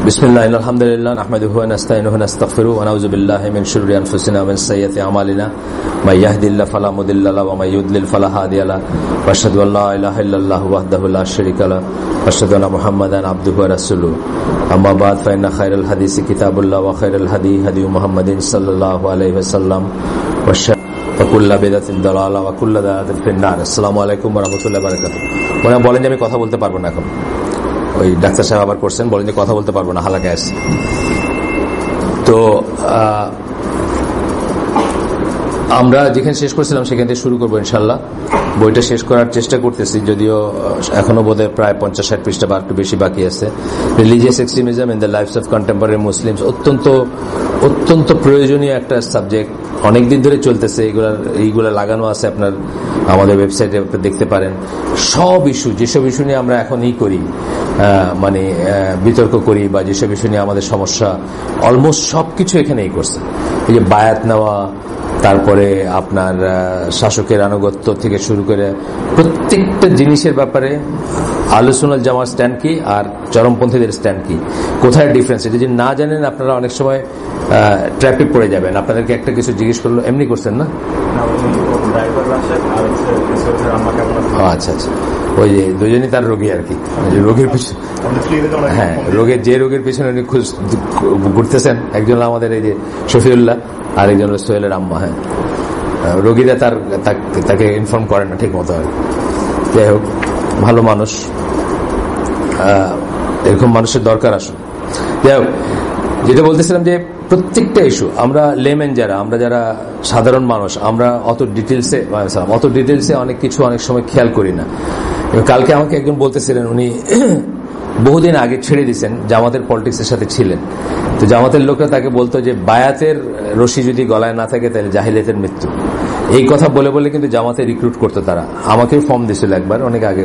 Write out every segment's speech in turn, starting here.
বিসমিল্লাহ আলহামদুলিল্লাহ নাহমাদুহু ওয়া নাস্তাইনুহু ওয়া নাস্তাগফিরুহু ওয়া নাউযু বিল্লাহি মিন শুরুরি আনফুসিনা ওয়া মিন সাইয়্যাতি আমালিনা মান ইয়াহদিল্লাহু ফালা মুদিল্লা লাহু ওয়া মান ইউদ্লিল ফালা হাদিয়া লাহু ওয়া আশহাদু আল্লা ইলাহা ইল্লাল্লাহু ওয়াহদাহু লা শারীকা লাহু ওয়া আশহাদু আন্না মুহাম্মাদান আবদুহু ওয়া রাসূলুহু আম্মা বা'দ ফা ইন্না খায়রাল হাদিসি কিতাবুল্লাহ ওয়া খায়রাল হাদিয়ি মুহাম্মাদিন সাল্লাল্লাহু আলাইহি ওয়াসাল্লাম ওয়া কুল্লু বিদআতিন দালালা ওয়া কুল্লু দালালাতিন ফিন-নার। আসসালামু আলাইকুম ওয়া রাহমাতুল্লাহি ওয়া বারাকাতুহু। বলেন যে আমি কথা বলতে পারবো না এখন, ওই ডাক্তার সাহেব আবার করছেন, বলেন যে কথা বলতে পারবো না, হালাকা আছে। তো আমরা যেখানে শেষ করছিলাম সেখান থেকে শুরু করবো ইনশাল্লাহ। বইটা শেষ করার চেষ্টা করতেছি, যদিও এখনো বোধহয় প্রায় 50-60 পৃষ্ঠা বা একটু বেশি বাকি আছে। Religious extremism in the lives of contemporary Muslims অত্যন্ত প্রয়োজনীয় একটা সাবজেক্ট, অনেকদিন ধরে চলতেছে। এইগুলা লাগানো আছে আপনার আমাদের ওয়েবসাইটে, আপনি দেখতে পারেন। সব ইস্যু, যেসব ইস্যু নিয়ে আমরা এখন করি, মানে বিতর্ক করি, বা যেসব ইস্যু নিয়ে আমাদের সমস্যা, অলমোস্ট সবকিছু এখানেই করছে। এই যে বায়াত নেওয়া, তারপরে আপনার শাসকের আনুগত্য থেকে শুরু করে প্রত্যেকটা জিনিসের ব্যাপারে আহলে সুন্নাত জামাত স্ট্যান্ড কি আর চরমপন্থীদের স্ট্যান্ড কি, কোথায় ডিফারেন্স, এটা যদি না জানেন আপনারা অনেক সময় ট্র্যাপে পড়ে যাবেন। আপনাদেরকে একটা কিছু জিজ্ঞেস করলো, এমনি করছেন না? আচ্ছা আচ্ছা, ওই যে দুজনই তার রোগী আর কি, রোগীর পিছনে, হ্যাঁ যে রোগীর পিছনে উনি ঘুরতেছেন। একজন আমাদের এই যে শফিউল্লাহ, আর একজন সোহেলের আম্মা। হ্যাঁ, রোগীরা তাকে ইনফর্ম করে না ঠিক মতো। যাই হোক, ভালো মানুষ, এরকম মানুষের দরকার আসুন। যাই হোক, যেটা বলতেছিলাম যে প্রত্যেকটা ইস্যু আমরা লেমেন যারা সাধারণ মানুষ, আমরা অত ডিটেলসে অনেক কিছু অনেক সময় খেয়াল করি না। কালকে আমাকে একজন বলতেছিলেন, উনি বহুদিন আগে ছেড়ে দিয়েছেন, জামাতের পলিটিক্সের সাথে ছিলেন। তো জামাতের লোকরা তাকে বলতো যে বায়াতের রশি যদি গলায় না থাকে তাহলে জাহিলিয়াতের মৃত্যু। এই কথা বলে বলে কিন্তু জামাতে রিক্রুট করতো তারা। আমাকেও ফর্ম দিয়েছিল একবার, অনেক আগে,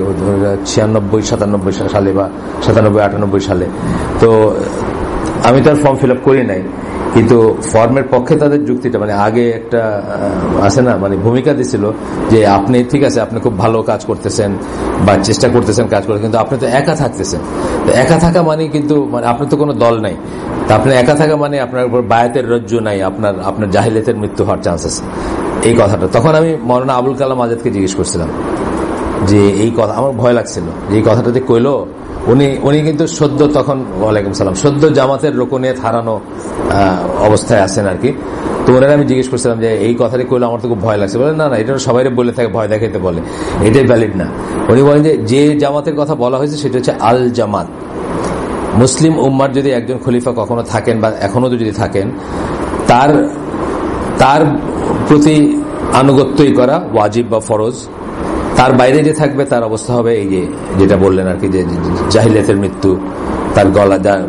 96-97 সালে বা 97-98 সালে। তো আমি তার ফর্ম ফিল আপ করি নাই, কিন্তু ফর্মের পক্ষে তাদের যুক্তিটা, মানে আগে একটা আছে না, মানে ভূমিকা দিছিল যে আপনি ঠিক আছে, আপনি খুব ভালো কাজ করতেছেন বা চেষ্টা করতেছেন কাজ করে, কিন্তু আপনি তো একা থাকতেছেন। তো একা থাকা মানে কিন্তু, মানে আপনার তো কোনো দল নাই, তা আপনি একা থাকা মানে আপনার উপর বায়াতের রজ্জু নাই, আপনার জাহিলিয়াতের মৃত্যু হওয়ার চান্স আছে। এই কথাটা তখন আমি মৌলানা আবুল কালাম আজাদকে জিজ্ঞেস করছিলাম যে এই কথা, আমার ভয় লাগছিল যে এই কথাটা যে কইলো উনি কিন্তু সদ্য, তখন ওয়ালাইকুম সালাম, সদ্য জামাতের রোকনে হারানো অবস্থায় আছেন আর কি। তো ওনারা আমি জিজ্ঞেস করছিলাম যে এই কথাটা কইলো, আমার তো খুব ভয় লাগছে। বলে না, এটা সবাই বলে থাকে, ভয় দেখাইতে বলে, এটাই ভ্যালিড না। উনি বলেন যে জামাতের কথা বলা হয়েছে সেটা হচ্ছে আল জামাত। মুসলিম উম্মার যদি একজন খলিফা কখনো থাকেন বা এখনো যদি থাকেন, তার প্রতি আনুগত্যই করা ওয়াজিব বা ফরজ। তার বাইরে যে থাকবে তার অবস্থা হবে এই যে যেটা বললেন আর কি, যে জাহিলিয়াতের মৃত্যু। তার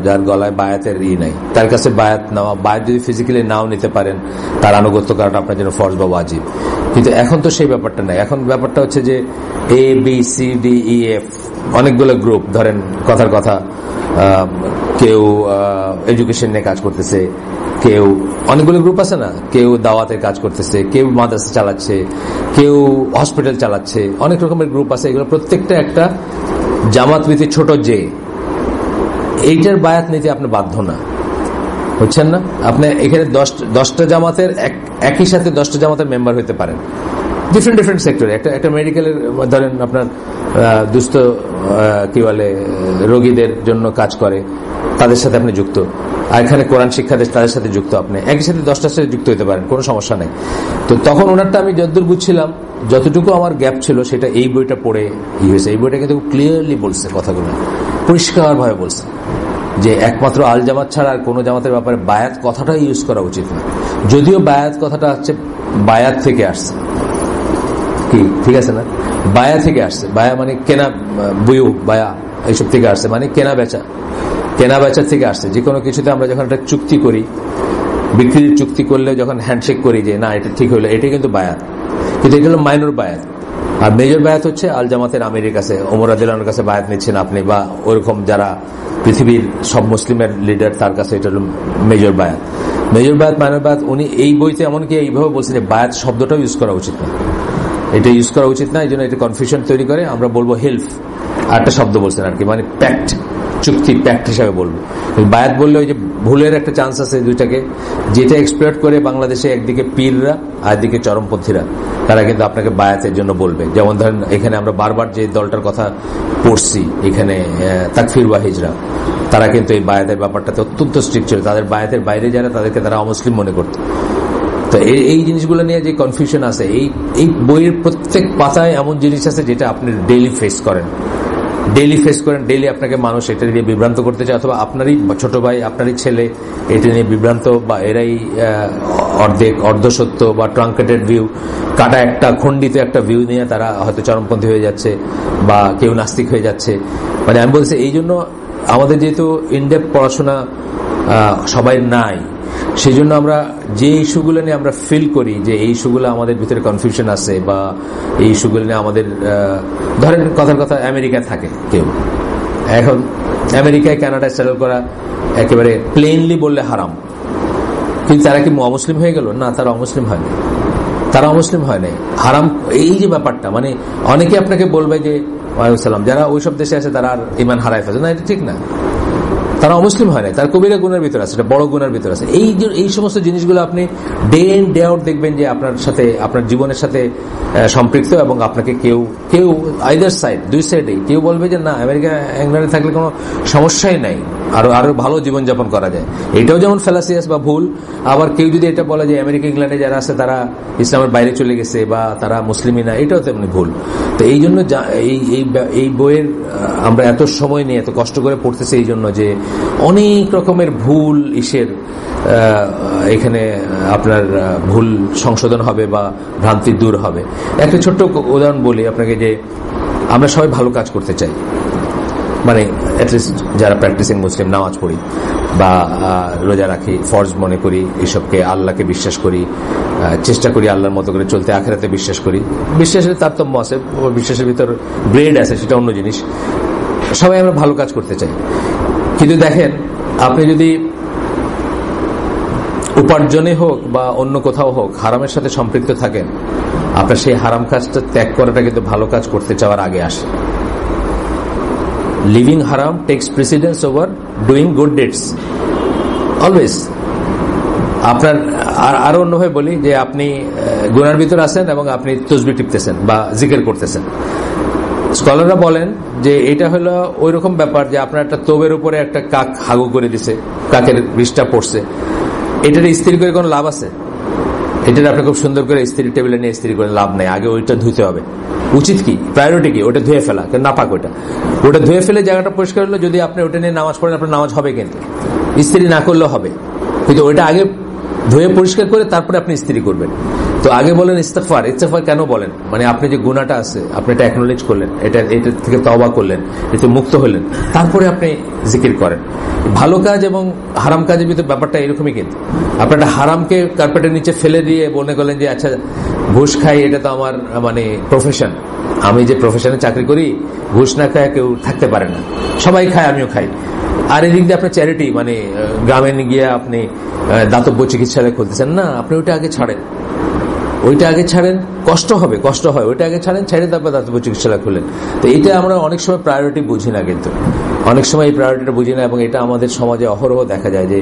যার গলায় বায়াতের নাই, তার কাছে বায়াত নেওয়া, বায়াত যদি ফিজিক্যালি নাও নিতে পারেন, তার আনুগত্য করাটা আপনার জন্য ফরজ বা ওয়াজিব। কিন্তু এখন তো সেই ব্যাপারটা নাই। এখন ব্যাপারটা হচ্ছে যে ABCDEF অনেকগুলো গ্রুপ, ধরেন কথার কথা, কেউ এডুকেশন নিয়ে কাজ করতেছে, কেউ অনেকগুলো গ্রুপ আছে না, কেউ দাওয়াতের কাজ করতেছে, কেউ মাদ্রাসা চালাচ্ছে, কেউ হসপিটাল চালাচ্ছে, অনেক রকমের গ্রুপ আছে। এগুলো প্রত্যেকটা একটা জামাত নীতি, ছোট যে এইটার বায়াত নীতি আপনি বাধ্য না, বুঝছেন না? আপনি এখানে 10টা জামাতের একই সাথে 10টা জামাতের মেম্বার হইতে পারেন, ডিফারেন্ট সেক্টরে। একটা মেডিকেলের ধরেন আপনার দুস্থ কি বলে রোগীদের জন্য কাজ করে, তাদের সাথে আপনি যুক্ত। আর এখানে কোরআন শিক্ষা দেশ, তাদের সাথে যুক্ত। আপনি একই সাথে 10টার সাথে যুক্ত হতে পারেন, কোনো সমস্যা নেই। তো তখন ওনারটা আমি যতদূর বুঝছিলাম, যতটুকু আমার গ্যাপ ছিল সেটা এই বইটা পড়ে হয়েছে। এই বইটা কিন্তু ক্লিয়ারলি বলছে, কথাগুলো পরিষ্কার ভাবে বলছে যে একমাত্র আল জামাত ছাড়া আর কোনো জামাতের ব্যাপারে বায়াত কথাটা ইউজ করা উচিত না। যদিও বায়াত কথাটা হচ্ছে বায়াত থেকে আসছে, কি ঠিক আছে না? বায়া থেকে আসছে, বায়া মানে কেনা, বুয়ু বায়া এইসব থেকে আসছে, মানে কেনা বেচা থেকে আসছে। যে কোনো কিছুতে আমরা যখন একটা চুক্তি করি, বিক্রির চুক্তি করলে যখন হ্যান্ডশেক করি যে না এটা ঠিক হইলো, এটাই কিন্তু বায়াত। কিন্তু এটা হলো মাইনর বায়াত। আর মেজর বায়াত হচ্ছে আল জামাতের আমিরের কাছে, ওমর রাদিয়াল্লাহু আনহুর কাছে বায়াত নিচ্ছেন আপনি, বা ওরকম যারা পৃথিবীর সব মুসলিমের লিডার, তার কাছে এটা হলো মেজর বায়াত। মাইনর বায়াত উনি এই বইতে এমনকি এইভাবে বলছেন যে বায়াত শব্দটাও ইউজ করা উচিত না, এটা ইউজ করা উচিত না। এই জন্য এটা কনফিউশন তৈরি করে। আমরা বলবো হেল্প, আর একটা শব্দ বলছেন আর কি, মানে প্যাক্ট, চুক্তি প্যাক্ট হিসাবে বলবো। বায়াত বললে ওই যে ভুলের একটা চান্স আছে দুইটাকে, যেটা এক্সপ্লয়েট করে বাংলাদেশে একদিকে পীররা আর একদিকে চরমপন্থীরা, তারা কিন্তু আপনাকে বায়াতের জন্য বলবে। যেমন ধরেন এখানে আমরা বারবার যে দলটার কথা পড়ছি, এখানে তাকফির ওয়াহিজরা, তারা কিন্তু এই বায়াতের ব্যাপারটাতে অত্যন্ত স্ট্রিক্ট ছিল। তাদের বায়াতের বাইরে যারা, তাদেরকে তারা অমুসলিম মনে করত। তো এই জিনিসগুলো নিয়ে যে কনফিউশন আছে, এই বইয়ের প্রত্যেক পাতায় এমন জিনিস আছে যেটা আপনি ডেইলি ফেস করেন, ডেইলি আপনাকে মানুষ এটা নিয়ে বিভ্রান্ত করতে চায়, অথবা আপনারই ছোট ভাই, আপনারই ছেলে এটা নিয়ে বিভ্রান্ত, বা এরাই অর্ধসত্য বা ট্রাঙ্কেটেড ভিউ, কাটা একটা খণ্ডিত একটা ভিউ নিয়ে তারা হয়তো চরমপন্থী হয়ে যাচ্ছে বা কেউ নাস্তিক হয়ে যাচ্ছে। মানে আমি বলছি এই জন্য আমাদের যেহেতু ইনডেপথ পড়াশোনা সবাই নাই, সেই জন্য আমরা যে ইস্যুগুলো নিয়ে আমরা ফিল করি যে এই ইস্যুগুলো আমাদের ভিতরে কনফিউশন আছে, বা এই ইস্যুগুলো নিয়ে আমাদের, ধরেন কথার কথা আমেরিকায় থাকে কেউ, এখন আমেরিকায় কানাডায় সেটেল করা একেবারে প্লেনলি বললে হারাম, কিন্তু তারা কি অমুসলিম হয়ে গেল? না, তারা অমুসলিম হয়নি, তারা অমুসলিম হয় নাই। হারাম এই যে ব্যাপারটা, মানে অনেকে আপনাকে বলবে যে ওয়ালাইকুম, যারা ওইসব দেশে আছে তারা আর ইমান হারায় ফেলছে, না এটা ঠিক না, তারা অমুসলিম হয় নাই, তার কবিরা গুণের ভিতরে আছে, বড় গুণের ভিতরে আছে। এই সমস্ত জিনিসগুলো আপনি ডে ইন ডে আউট দেখবেন যে আপনার সাথে, আপনার জীবনের সাথে সম্পৃক্ত, এবং আপনাকে কেউ আইদার সাইড, দুই সাইডে কেউ বলবে যে না আমেরিকা ইংল্যান্ডে থাকলে কোনো সমস্যাই নাই, আরো ভালো জীবনযাপন করা যায়, এটাও যেমন ফেলাসিয়াস বা ভুল। আবার কেউ যদি এটা বলে যে আমেরিকা ইংল্যান্ডে যারা আছে তারা ইসলামের বাইরে চলে গেছে বা তারা মুসলিমই না, এটাও তেমনি ভুল। তো এই জন্য এই বইয়ের আমরা এত সময় নিয়ে এত কষ্ট করে পড়তেছি, এই জন্য যে অনেক রকমের ভুল এখানে আপনার ভুল সংশোধন হবে বা ভ্রান্তি দূর হবে। একটা ছোট্ট উদাহরণ বলি আপনাকে, যে আমরা সবাই ভালো কাজ করতে চাই, মানে অ্যাটলিস্ট যারা প্র্যাকটিসিং মুসলিম, নামাজ পড়ি বা রোজা রাখি, ফরজ মনে করি, এসবকে আল্লাহকে বিশ্বাস করি, চেষ্টা করি আল্লাহর মতো করে চলতে, আখিরাতে বিশ্বাস করি। বিশ্বাসের তারতম্য আছে, বিশ্বাসের ভিতর গ্রেড আছে, সেটা অন্য জিনিস। সবাই আমরা ভালো কাজ করতে চাই, কিন্তু দেখেন আপনি যদি উপার্জনে হোক বা অন্য কোথাও হোক হারামের সাথে সম্পৃক্ত থাকেন, আপনার সেই হারাম কাজটা ত্যাগ করাটা কিন্তু ভালো কাজ করতে চাওয়ার আগে আসে। লিভিং হারাম takes precedence over doing good deeds always. আপনার আরো অন্যভাবে বলি যে আপনি গুনার ভিতর আছেন এবং আপনি তসবিহ টিপতেছেন বা জিকির করতেছেন। স্কলাররা বলেন যে এটা হলো ওই রকম ব্যাপার যে আপনার একটা তোবের উপরে একটা কাক হাগু করে দিছে, কাকের বিষটা পড়ছে, এটার ইস্ত্রি করে কোনো লাভ আছে? এটার আপনি খুব সুন্দর করে ইস্ত্রি টেবিলে নিয়ে ইস্ত্রি করে লাভ নেই, আগে ওইটা ধুতে হবে। উচিত কি, প্রায়োরিটি কি? ওটা ধুয়ে ফেলা, নাপাক ওটা ধুয়ে ফেলে জায়গাটা পরিষ্কার হলো, যদি আপনি ওটা নিয়ে নামাজ পড়েন আপনার নামাজ হবে, কিন্তু ইস্ত্রি না করলেও হবে, কিন্তু ওইটা আগে ধুয়ে পরিষ্কার করে তারপরে আপনি ইস্ত্রি করবেন। তো আগে বলেন ইস্তেগফার। ইস্তেগফার কেন বলেন? মানে আপনি যে গুনাহটা আছে আপনি এটা অ্যাকনোলেজ করলেন, এটা থেকে তওবা করলেন, এতে মুক্ত হলেন, তারপরে আপনি জিকির করেন। ভালো কাজ এবং হারাম কাজের ভিতরে ব্যাপারটা এরকমই, কিন্তু আপনি একটা হারামকে কার্পেটের নিচে ফেলে দিয়ে মনে করলেন যে আচ্ছা ঘুষ খাই, এটা তো আমার মানে প্রফেশন, আমি যে প্রফেশনে চাকরি করি ঘুষ না খায় কেউ থাকতে পারে না, সবাই খায় আমিও খাই। আর এদিক দিয়ে আপনার চ্যারিটি, মানে গ্রামে গিয়ে আপনি দাতব্য চিকিৎসালয় খুলতেছেন না, আপনি ওইটা আগে ছাড়েন, কষ্ট হয়, ওইটা আগে ছাড়েন, ছেড়ে তারপর দাতব্য চিকিৎসালয় খুলেন। তো এটা আমরা অনেক সময় প্রায়োরিটি বুঝি না, কিন্তু অনেক সময় এই প্রায়োরিটিটা বুঝি না, এবং এটা আমাদের সমাজে অহরহ দেখা যায় যে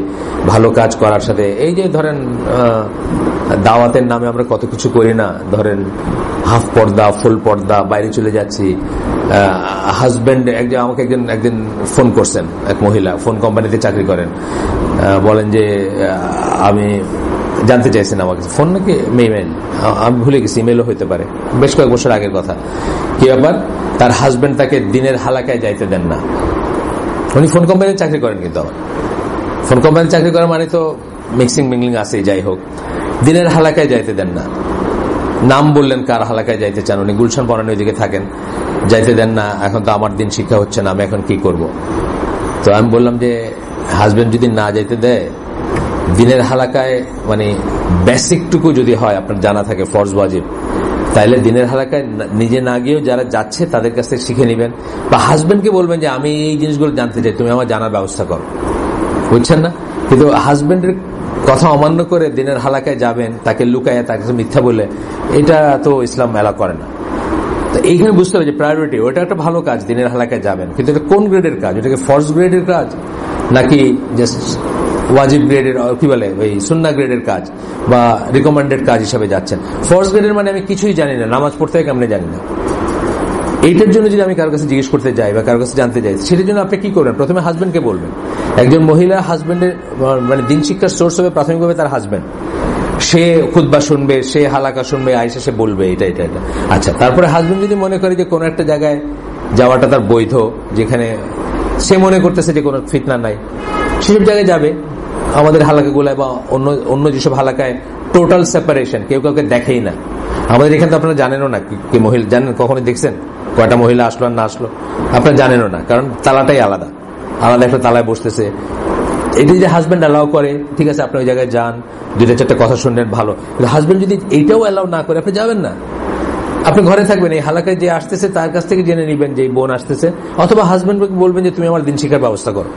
ভালো কাজ করার সাথে, এই যে ধরেন দাওয়াতের নামে আমরা কত কিছু করি না, ধরেন হাফ পর্দা, ফুল পর্দা, বাইরে চলে যাচ্ছি। হাজব্যান্ড আমাকে একদিন ফোন করছেন, এক মহিলা, ফোন কোম্পানিতে চাকরি করেন, বলেন যে আমি জানতে চাইছেন আমার কাছে, ফোন নাকি মেইল, আমি ভুলে গেছি, ইমেলও হইতে পারে, বেশ কয়েক বছর আগের কথা। কি ব্যাপার, তার হাজব্যান্ড তাকে দিনের হালাকায় যাইতে দেন না। উনি ফোন কোম্পানিতে চাকরি করেন, কিন্তু আবার ফোন কোম্পানিতে চাকরি করা মানে তো মিক্সিং আছে, যাই হোক, দিনের হালাকায় যাইতে দেন না। নাম বললেন কার হালাকায় যাইতে চান, উনি গুলশান পরানি ওইদিকে থাকেন, যাইতে দেন না। এখন তো আমার দিন শিক্ষা হচ্ছে না, আমি এখন কি করব? তো আমি বললাম যে হাজবেন্ড যদি না যাইতে দেয়, দিনের হালাকায় মানে বেসিকটুকু যদি হয় আপনার জানা থাকে, ফরজ ওয়াজিব, তাইলে দিনের হালাকায় নিজে না গিয়েও যারা যাচ্ছে তাদের কাছ থেকে শিখে নেবেন, বা হাজবেন্ডকে বলবেন যে আমি এই জিনিসগুলো জানতে চাই, তুমি আমার জানার ব্যবস্থা করো, বুঝছেন না? কিন্তু হাজবেন্ডের কথা অমান্য করে দিনের হালাকায় যাবেন, তাকে লুকায়, তার কাছে মিথ্যা বলে, এটা তো ইসলাম এলা করে না। তো এইখানে বুঝতে হবে যে প্রায়োরিটি, ওটা একটা ভালো কাজ, দিনের হালাকায় যাবেন, কিন্তু এটা কোন গ্রেডের কাজ? ওটাকে ফরজ গ্রেডের কাজ নাকি জাস্ট ওয়াজিব গ্রেডের, কি বলে ওই সুন্নাহ গ্রেডের কাজ বা রিকমেন্ডেড কাজ হিসাবে যাচ্ছেন? ফরজ গ্রেডের মানে আমি কিছুই জানি না, নামাজ পড়তে হয় কেমনে জানি না, এইটার জন্য যদি আমি কারোর কাছে জিজ্ঞেস করতে যাই বা কারোর কাছে জানতে যাই, সেটার জন্য আপনি কি করবেন? প্রথমে হাজবেন্ডকে বলবেন। একজন মহিলা হাজবেন্ডের মানে দিন শিক্ষার সোর্স হবে প্রাথমিকভাবে তার হাজবেন্ড। সে খুতবা শুনবে, সে হালাকা শুনবে, আইসা সে বলবে এটা এটা এটা। আচ্ছা, তারপরে হাজবেন্ড যদি মনে করে যে কোনো একটা জায়গায় যাওয়াটা তার বৈধ, যেখানে সে মনে করতেছে যে কোনো ফিতনা নাই, সেসব জায়গায় যাবে। আমাদের হালাকাগুলায় বা অন্য যেসব হালাকায় টোটাল সেপারেশন, কেউ কাউকে দেখেই না। আমাদের এখানে তো আপনারা জানেনও না কি মহিলা, জানেন কখনো দেখছেন কয়টা মহিলা আসলো আর না আসলো? আপনারা জানেনও না, কারণ তালাটাই আলাদা আলাদা একটা তালায় বসতেছে। এটা যদি হাজবেন্ড অ্যালাউ করে, ঠিক আছে, আপনি ওই জায়গায় যান, দুইটা চারটা কথা শুনলেন, ভালো। কিন্তু হাজবেন্ড যদি এইটাও অ্যালাউ না করে, আপনি যাবেন না, আপনি ঘরে থাকবেন। এই হালাকায় যে আসতেছে তার কাছ থেকে জেনে নিবেন যে বোন আসতেছে, অথবা হাজবেন্ডকে বলবেন যে তুমি আমার দিন শিক্ষার ব্যবস্থা করো,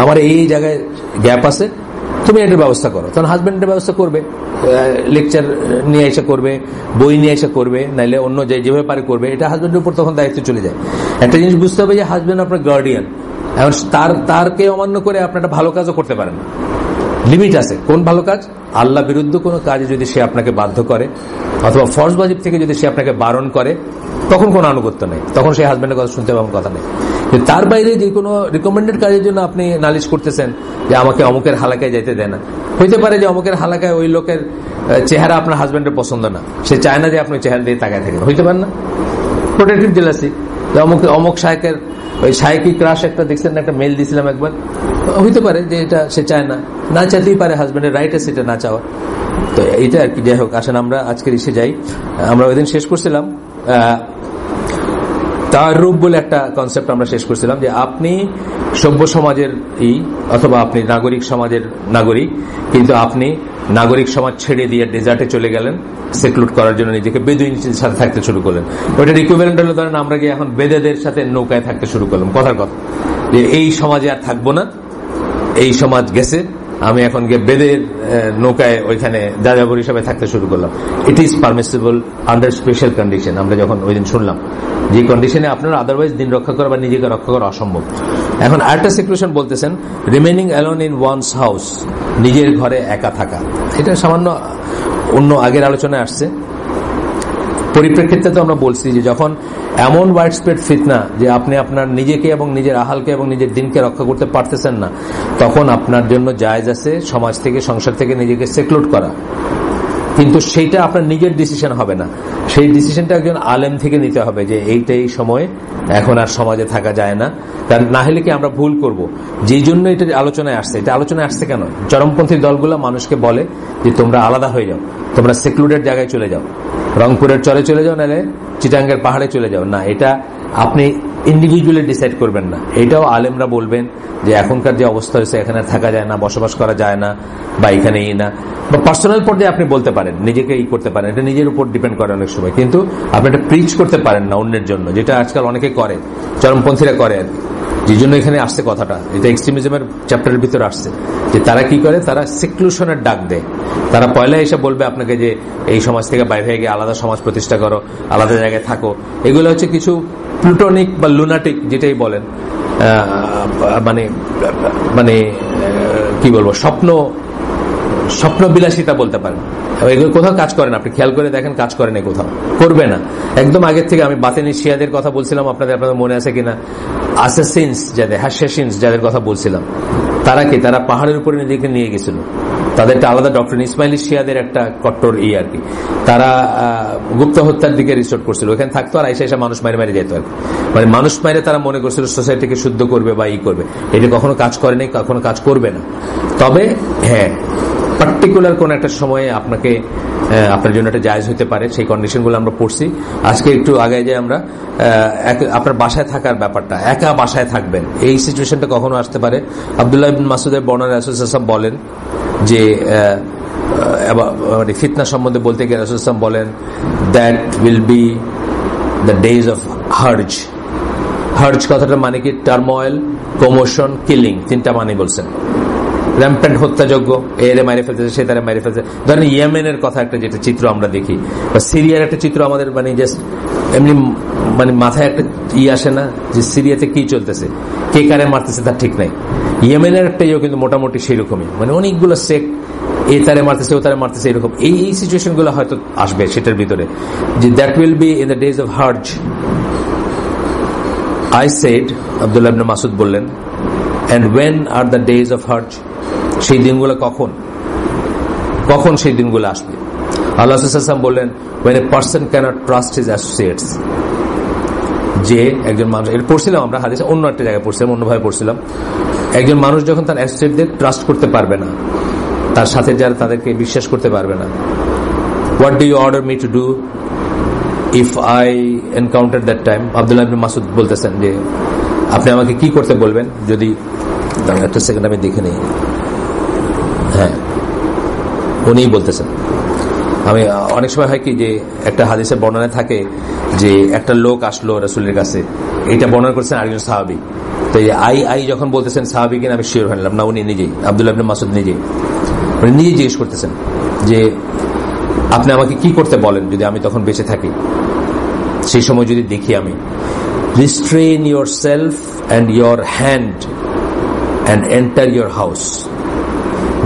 আমার এই জায়গায় গ্যাপ আছে, তুমি এটার ব্যবস্থা করো। তখন হাজবেন্ডের ব্যবস্থা করবে, লেকচার নিয়ে এসে করবে, বই নিয়ে এসে করবে, নাইলে অন্য যেভাবে পারে করবে। এটা হাজবেন্ডের উপর তখন দায়িত্ব চলে যায়। একটা জিনিস বুঝতে হবে যে হাজবেন্ড আপনার গার্ডিয়ান, এখন তারকে অমান্য করে আপনি একটা ভালো কাজও করতে পারেন না। লিমিট আছে। কোন ভালো কাজ? আল্লাহ বিরুদ্ধ কোনো কাজে যদি সে আপনাকে বাধ্য করে, অথবা ফরজ ওয়াজিব থেকে যদি সে আপনাকে বারণ করে, তখন কোনো আনুগত্য নেই, তখন সেই হাজবেন্ডের কথা শুনতে পাবেন, কথা নেই। তার বাইরে যে কোনো রিকমেন্ডেড কাজের জন্য আপনি নালিশ করতেছেন যে আমাকে অমুকের হালাকায় যাইতে দেয় না, হইতে পারে যে অমুকের হালাকায় ওই লোকের চেহারা আপনার হাজবেন্ডের পছন্দ না, সে চায় না যে আপনি চেহারা দিয়ে তাকায় থাকেন, হইতে পারে না। প্রোটেক্টিভ জেলাসি, অমুক শায়েকের ওই শায়েকি ক্রাশ একটা দেখছেন, একটা মেল দিয়েছিলাম একবার, হইতে পারে যে এটা সে চায় না, না চাইতেই পারে, হাজবেন্ডের রাইট আছে এটা না চাওয়া। তো এইটা আর কি। যাই হোক, আসেন আমরা আজকের ইসে যাই। আমরা ওই দিন শেষ করছিলাম তারুব বলে একটা কনসেপ্ট আমরা শেষ করছিলাম, যে আপনি সভ্য সমাজের অথবা আপনি নাগরিক সমাজের নাগরিক, কিন্তু আপনি নাগরিক সমাজ ছেড়ে দিয়ে ডেজার্টে চলে গেলেন সেক্লুড করার জন্য, নিজেকে বেদুইনদের সাথে থাকতে শুরু করলেন। ওইটার ইকুইভ্যালেন্ট হলো ধরেন আমরা গিয়ে এখন বেদেদের সাথে নৌকায় থাকতে শুরু করলাম। কথার কথা যে এই সমাজে আর থাকবো না, এই সমাজ গেছে, আমি এখন গিয়ে বেদের নৌকায় ওইখানে যাযাবর হিসাবে থাকতে শুরু করলাম। It is permissible under special condition. আমরা যখন ওই দিন শুনলাম যে কন্ডিশনে আপনার আদারওয়াইজ দিন রক্ষা করা বা নিজেকে রক্ষা করা অসম্ভব। এখন আরেকটা সিচুয়েশন বলতেছেন, remaining alone in one's house, নিজের ঘরে একা থাকা। এটা সামান্য অন্য আগের আলোচনায় আসছে। পরিপ্রেক্ষিতে তো আমরা বলছি যে যখন এমন ওয়াইড স্প্রেড ফিতনা যে আপনি আপনার নিজেকে এবং নিজের আহালকে এবং নিজের দিনকে রক্ষা করতে পারতেছেন না, তখন আপনার জন্য জায়েজ আছে সমাজ থেকে, সংসার থেকে নিজেকে সেক্লুড করা। কিন্তু সেইটা আপনার নিজের ডিসিশন হবে না, সেই ডিসিশনটা একজন আলেম থেকে নিতে হবে যে এইটাই সময়, এখন আর সমাজে থাকা যায় না। কারণ না হলে কি আমরা ভুল করব। যেই জন্য এটা আলোচনায় আসছে, এটা আলোচনায় আসছে কেন? চরমপন্থী দলগুলো মানুষকে বলে যে তোমরা আলাদা হয়ে যাও, তোমরা সেক্লুডেড জায়গায় চলে যাও, রংপুরের চরে চলে যাও, নাহলে চিটাঙ্গের পাহাড়ে চলে যাও। না, এটা আপনি ইন্ডিভিজুয়ালি ডিসাইড করবেন না, এটাও আলেমরা বলবেন যে এখনকার যে অবস্থা হয়েছে এখানে থাকা যায় না, বসবাস করা যায় না, বা এখানেই না, বা পার্সোনাল পর্যায়ে আপনি বলতে পারেন, নিজেকে করতে পারেন, এটা নিজের উপর ডিপেন্ড করে অনেক সময়। কিন্তু আপনি এটা প্রিচ করতে পারেন না অন্যের জন্য, যেটা আজকাল অনেকে করে, চরমপন্থীরা করে আর কি। যে জন্য এখানে আসছে কথাটা, এটা এক্সট্রিমিজমের চ্যাপ্টারের ভিতরে আসছে, যে তারা কি করে, তারা সেক্লুশনের ডাক দেয়। তারা পয়লা এসে বলবে আপনাকে যে এই সমাজ থেকে বাইরে হয়ে গিয়ে আলাদা সমাজ প্রতিষ্ঠা করো, আলাদা জায়গায় থাকো। এগুলো হচ্ছে কিছু প্লুটোনিক বা লুনাটিক, যেটাই বলেন, মানে মানে কি বলবো, স্বপ্ন বিলাসিতা বলতে পারেন। এগুলো কোথাও কাজ করে না, আপনি খেয়াল করে দেখেন, কাজ করে না, কোথাও করবে না। একদম আগের থেকে আমি বাতেনি শিয়াদের কথা বলছিলাম, আপনাদের মনে আছে কিনা, অ্যাসাসিনস যাদের, হ্যাশাসিনস যাদের কথা বলছিলাম, তারা কি, তারা পাহাড়ের উপরে নিজেকে নিয়ে গেছিল, তাদের একটা আলাদা ডক্টর ইসমাইলি শিয়াদের একটা কট্টর আর কি। তারা গুপ্ত হত্যার দিকে রিসোর্ট করছিল, ওখানে থাকতো আর এসে মানুষ মারে যেত আর কি। মানে মানুষ মারে তারা মনে করছিল সোসাইটিকে শুদ্ধ করবে বা করবে। এটা কখনো কাজ করেনি, কখনো কাজ করবে না। তবে হ্যাঁ, পার্টিকুলার কোন একটা সময়ে আপনার জন্য একটা জায়েজ হতে পারে, সেই কন্ডিশনগুলো আমরা পড়ছি। আজকে একটু আগে যে আমরা আপনার বাসায় থাকার ব্যাপারটা, একা বাসায় থাকবেন, এই সিচুয়েশনটা কখনো আসতে পারে। আব্দুল্লাহ ইবনে মাসউদের বর্ণনা রাসূল সাল্লাল্লাহু আলাইহি ওয়াসাল্লাম বলেন যে ফিতনা সম্বন্ধে বলতে গিয়ে রাসূল সাল্লাল্লাহু আলাইহি ওয়াসাল্লাম বলেন, that will B the days of hertz. Hertz কথাটার মানে কি, টার্ময়েল, কমোশন, কিলিং, তিনটা মানে বলছেন। র্যাম্পেন্ট হত্যাযোগ্য, এরে মারে ফেলতেছে, সে তারা মারে ফেলতেছে। ধরেন ইয়েমেনের কথা একটা যেটা চিত্র আমরা দেখি, বা সিরিয়ার একটা চিত্র আমাদের মানে জাস্ট এমনি মানে মাথায় একটা আসে না যে সিরিয়াতে কি চলতেছে, কে কারে মারতেছে তার ঠিক নাই। ইয়েমেনের একটা কিন্তু মোটামুটি সেরকমই, মানে অনেকগুলো সেক্ট, এ তারে মারতেছে ও তারে মারতেছে, এরকম এই সিচুয়েশন গুলো হয়তো আসবে সেটার ভিতরে, যে that will be in the days of হার্জ। I said, Abdullah ibn Masud বললেন, and when are the days of Hajj? সেই দিনগুলো কখন সেই দিনগুলো আসবে? আল্লাহ সাল্লাল্লাহু আলাইহি ওয়াসাল্লাম বললেন, when a person cannot trust his associates, যে একজন মানুষ, এটা পড়ছিলাম আমরা হাদিসে, অন্য একটা জায়গায় পড়ছিলাম, অন্যভাবে পড়ছিলাম, একজন মানুষ যখন তার অ্যাসোসিয়েটদের ট্রাস্ট করতে পারবে না, তার সাথে যারা তাদেরকে বিশ্বাস করতে পারবে না, what do you order me to do if I encounter that time? Abdullah ibn Masud বলতেছেন যে আপনি আমাকে কি করতে বলবেন যদি, একটা সেকেন্ড আমি দেখে নিই, হ্যাঁ উনিই বলতেছেন। আমি অনেক সময় হয় কি যে একটা হাদিসের বর্ণনায় থাকে যে একটা লোক আসলো রাসূলের কাছে, এটা বর্ণনা করছেন আরেকজন সাহাবী, তো আই যখন বলতেছেন সাহাবী কিনা আমি শিওর হলাম না, উনি নিজেই, আব্দুল্লাহ ইবনে মাসউদ নিজেই জিজ্ঞেস করতেছেন যে আপনি আমাকে কি করতে বলেন যদি আমি তখন বেঁচে থাকি, সেই সময় যদি দেখি আমি, restrain yourself and your hand and enter your house,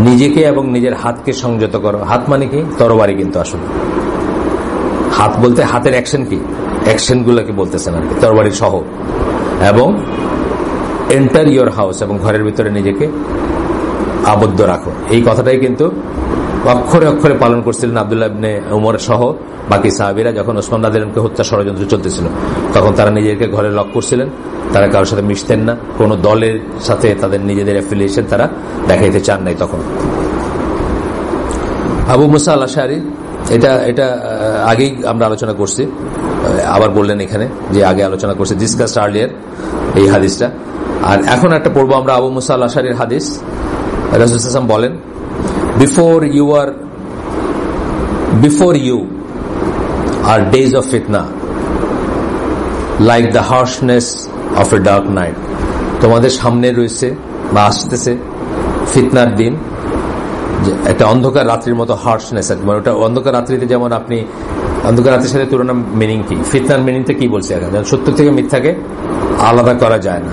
নিজেকে এবং নিজের হাতকে সংযত করো। হাত মানে কি? তরবারি, কিন্তু আসলে হাত বলতে হাতের অ্যাকশন কি, অ্যাকশন গুলোকে বলতেছেন আর কি, তরবারি সহ। এবং এন্টার ইয়োর হাউস, এবং ঘরের ভিতরে নিজেকে আবদ্ধ রাখো। এই কথাটাই কিন্তু অক্ষরে অক্ষরে পালন করছিলেন আব্দুল্লাহ ইবনে উমর সহ বাকি সাহাবীরা। যখন ওসমান রাদিয়াল্লাহু হত্যা ষড়যন্ত্র চলতেছিল, তখন তারা নিজেদেরকে ঘরে লক করছিলেন, তারা কারোর সাথে মিশতেন না, কোন দলের সাথে তাদের নিজেদের অ্যাফিলিয়েশন তারা দেখাইতে চান নাই। তখন আবু মুসা আল আশআরী, এটা আগেই আমরা আলোচনা করছি, আবার বললেন এখানে যে আগে আলোচনা করছি, ডিসকাস আর্লিয়ার এই হাদিসটা। আর এখন একটা পড়বো আমরা আবু মুসা আল আশআরীর হাদিস। রাসূল সাল্লাল্লাহু আলাইহি ওয়াসাল্লাম বলেন, before you are days of fitna like the harshness of a dark night. তোমাদের সামনে রয়েছে বা আসতেছে ফিতনার দিন, একটা অন্ধকার রাত্রির মতো হার্শনেস। মানে ওটা অন্ধকার রাত্রিতে, যেমন আপনি অন্ধকার রাত্রির সাথে তুলনা, মিনিং কি, ফিতনার মিনিংটা কি বলছে এখন, সত্য থেকে মিথ্যাকে আলাদা করা যায় না।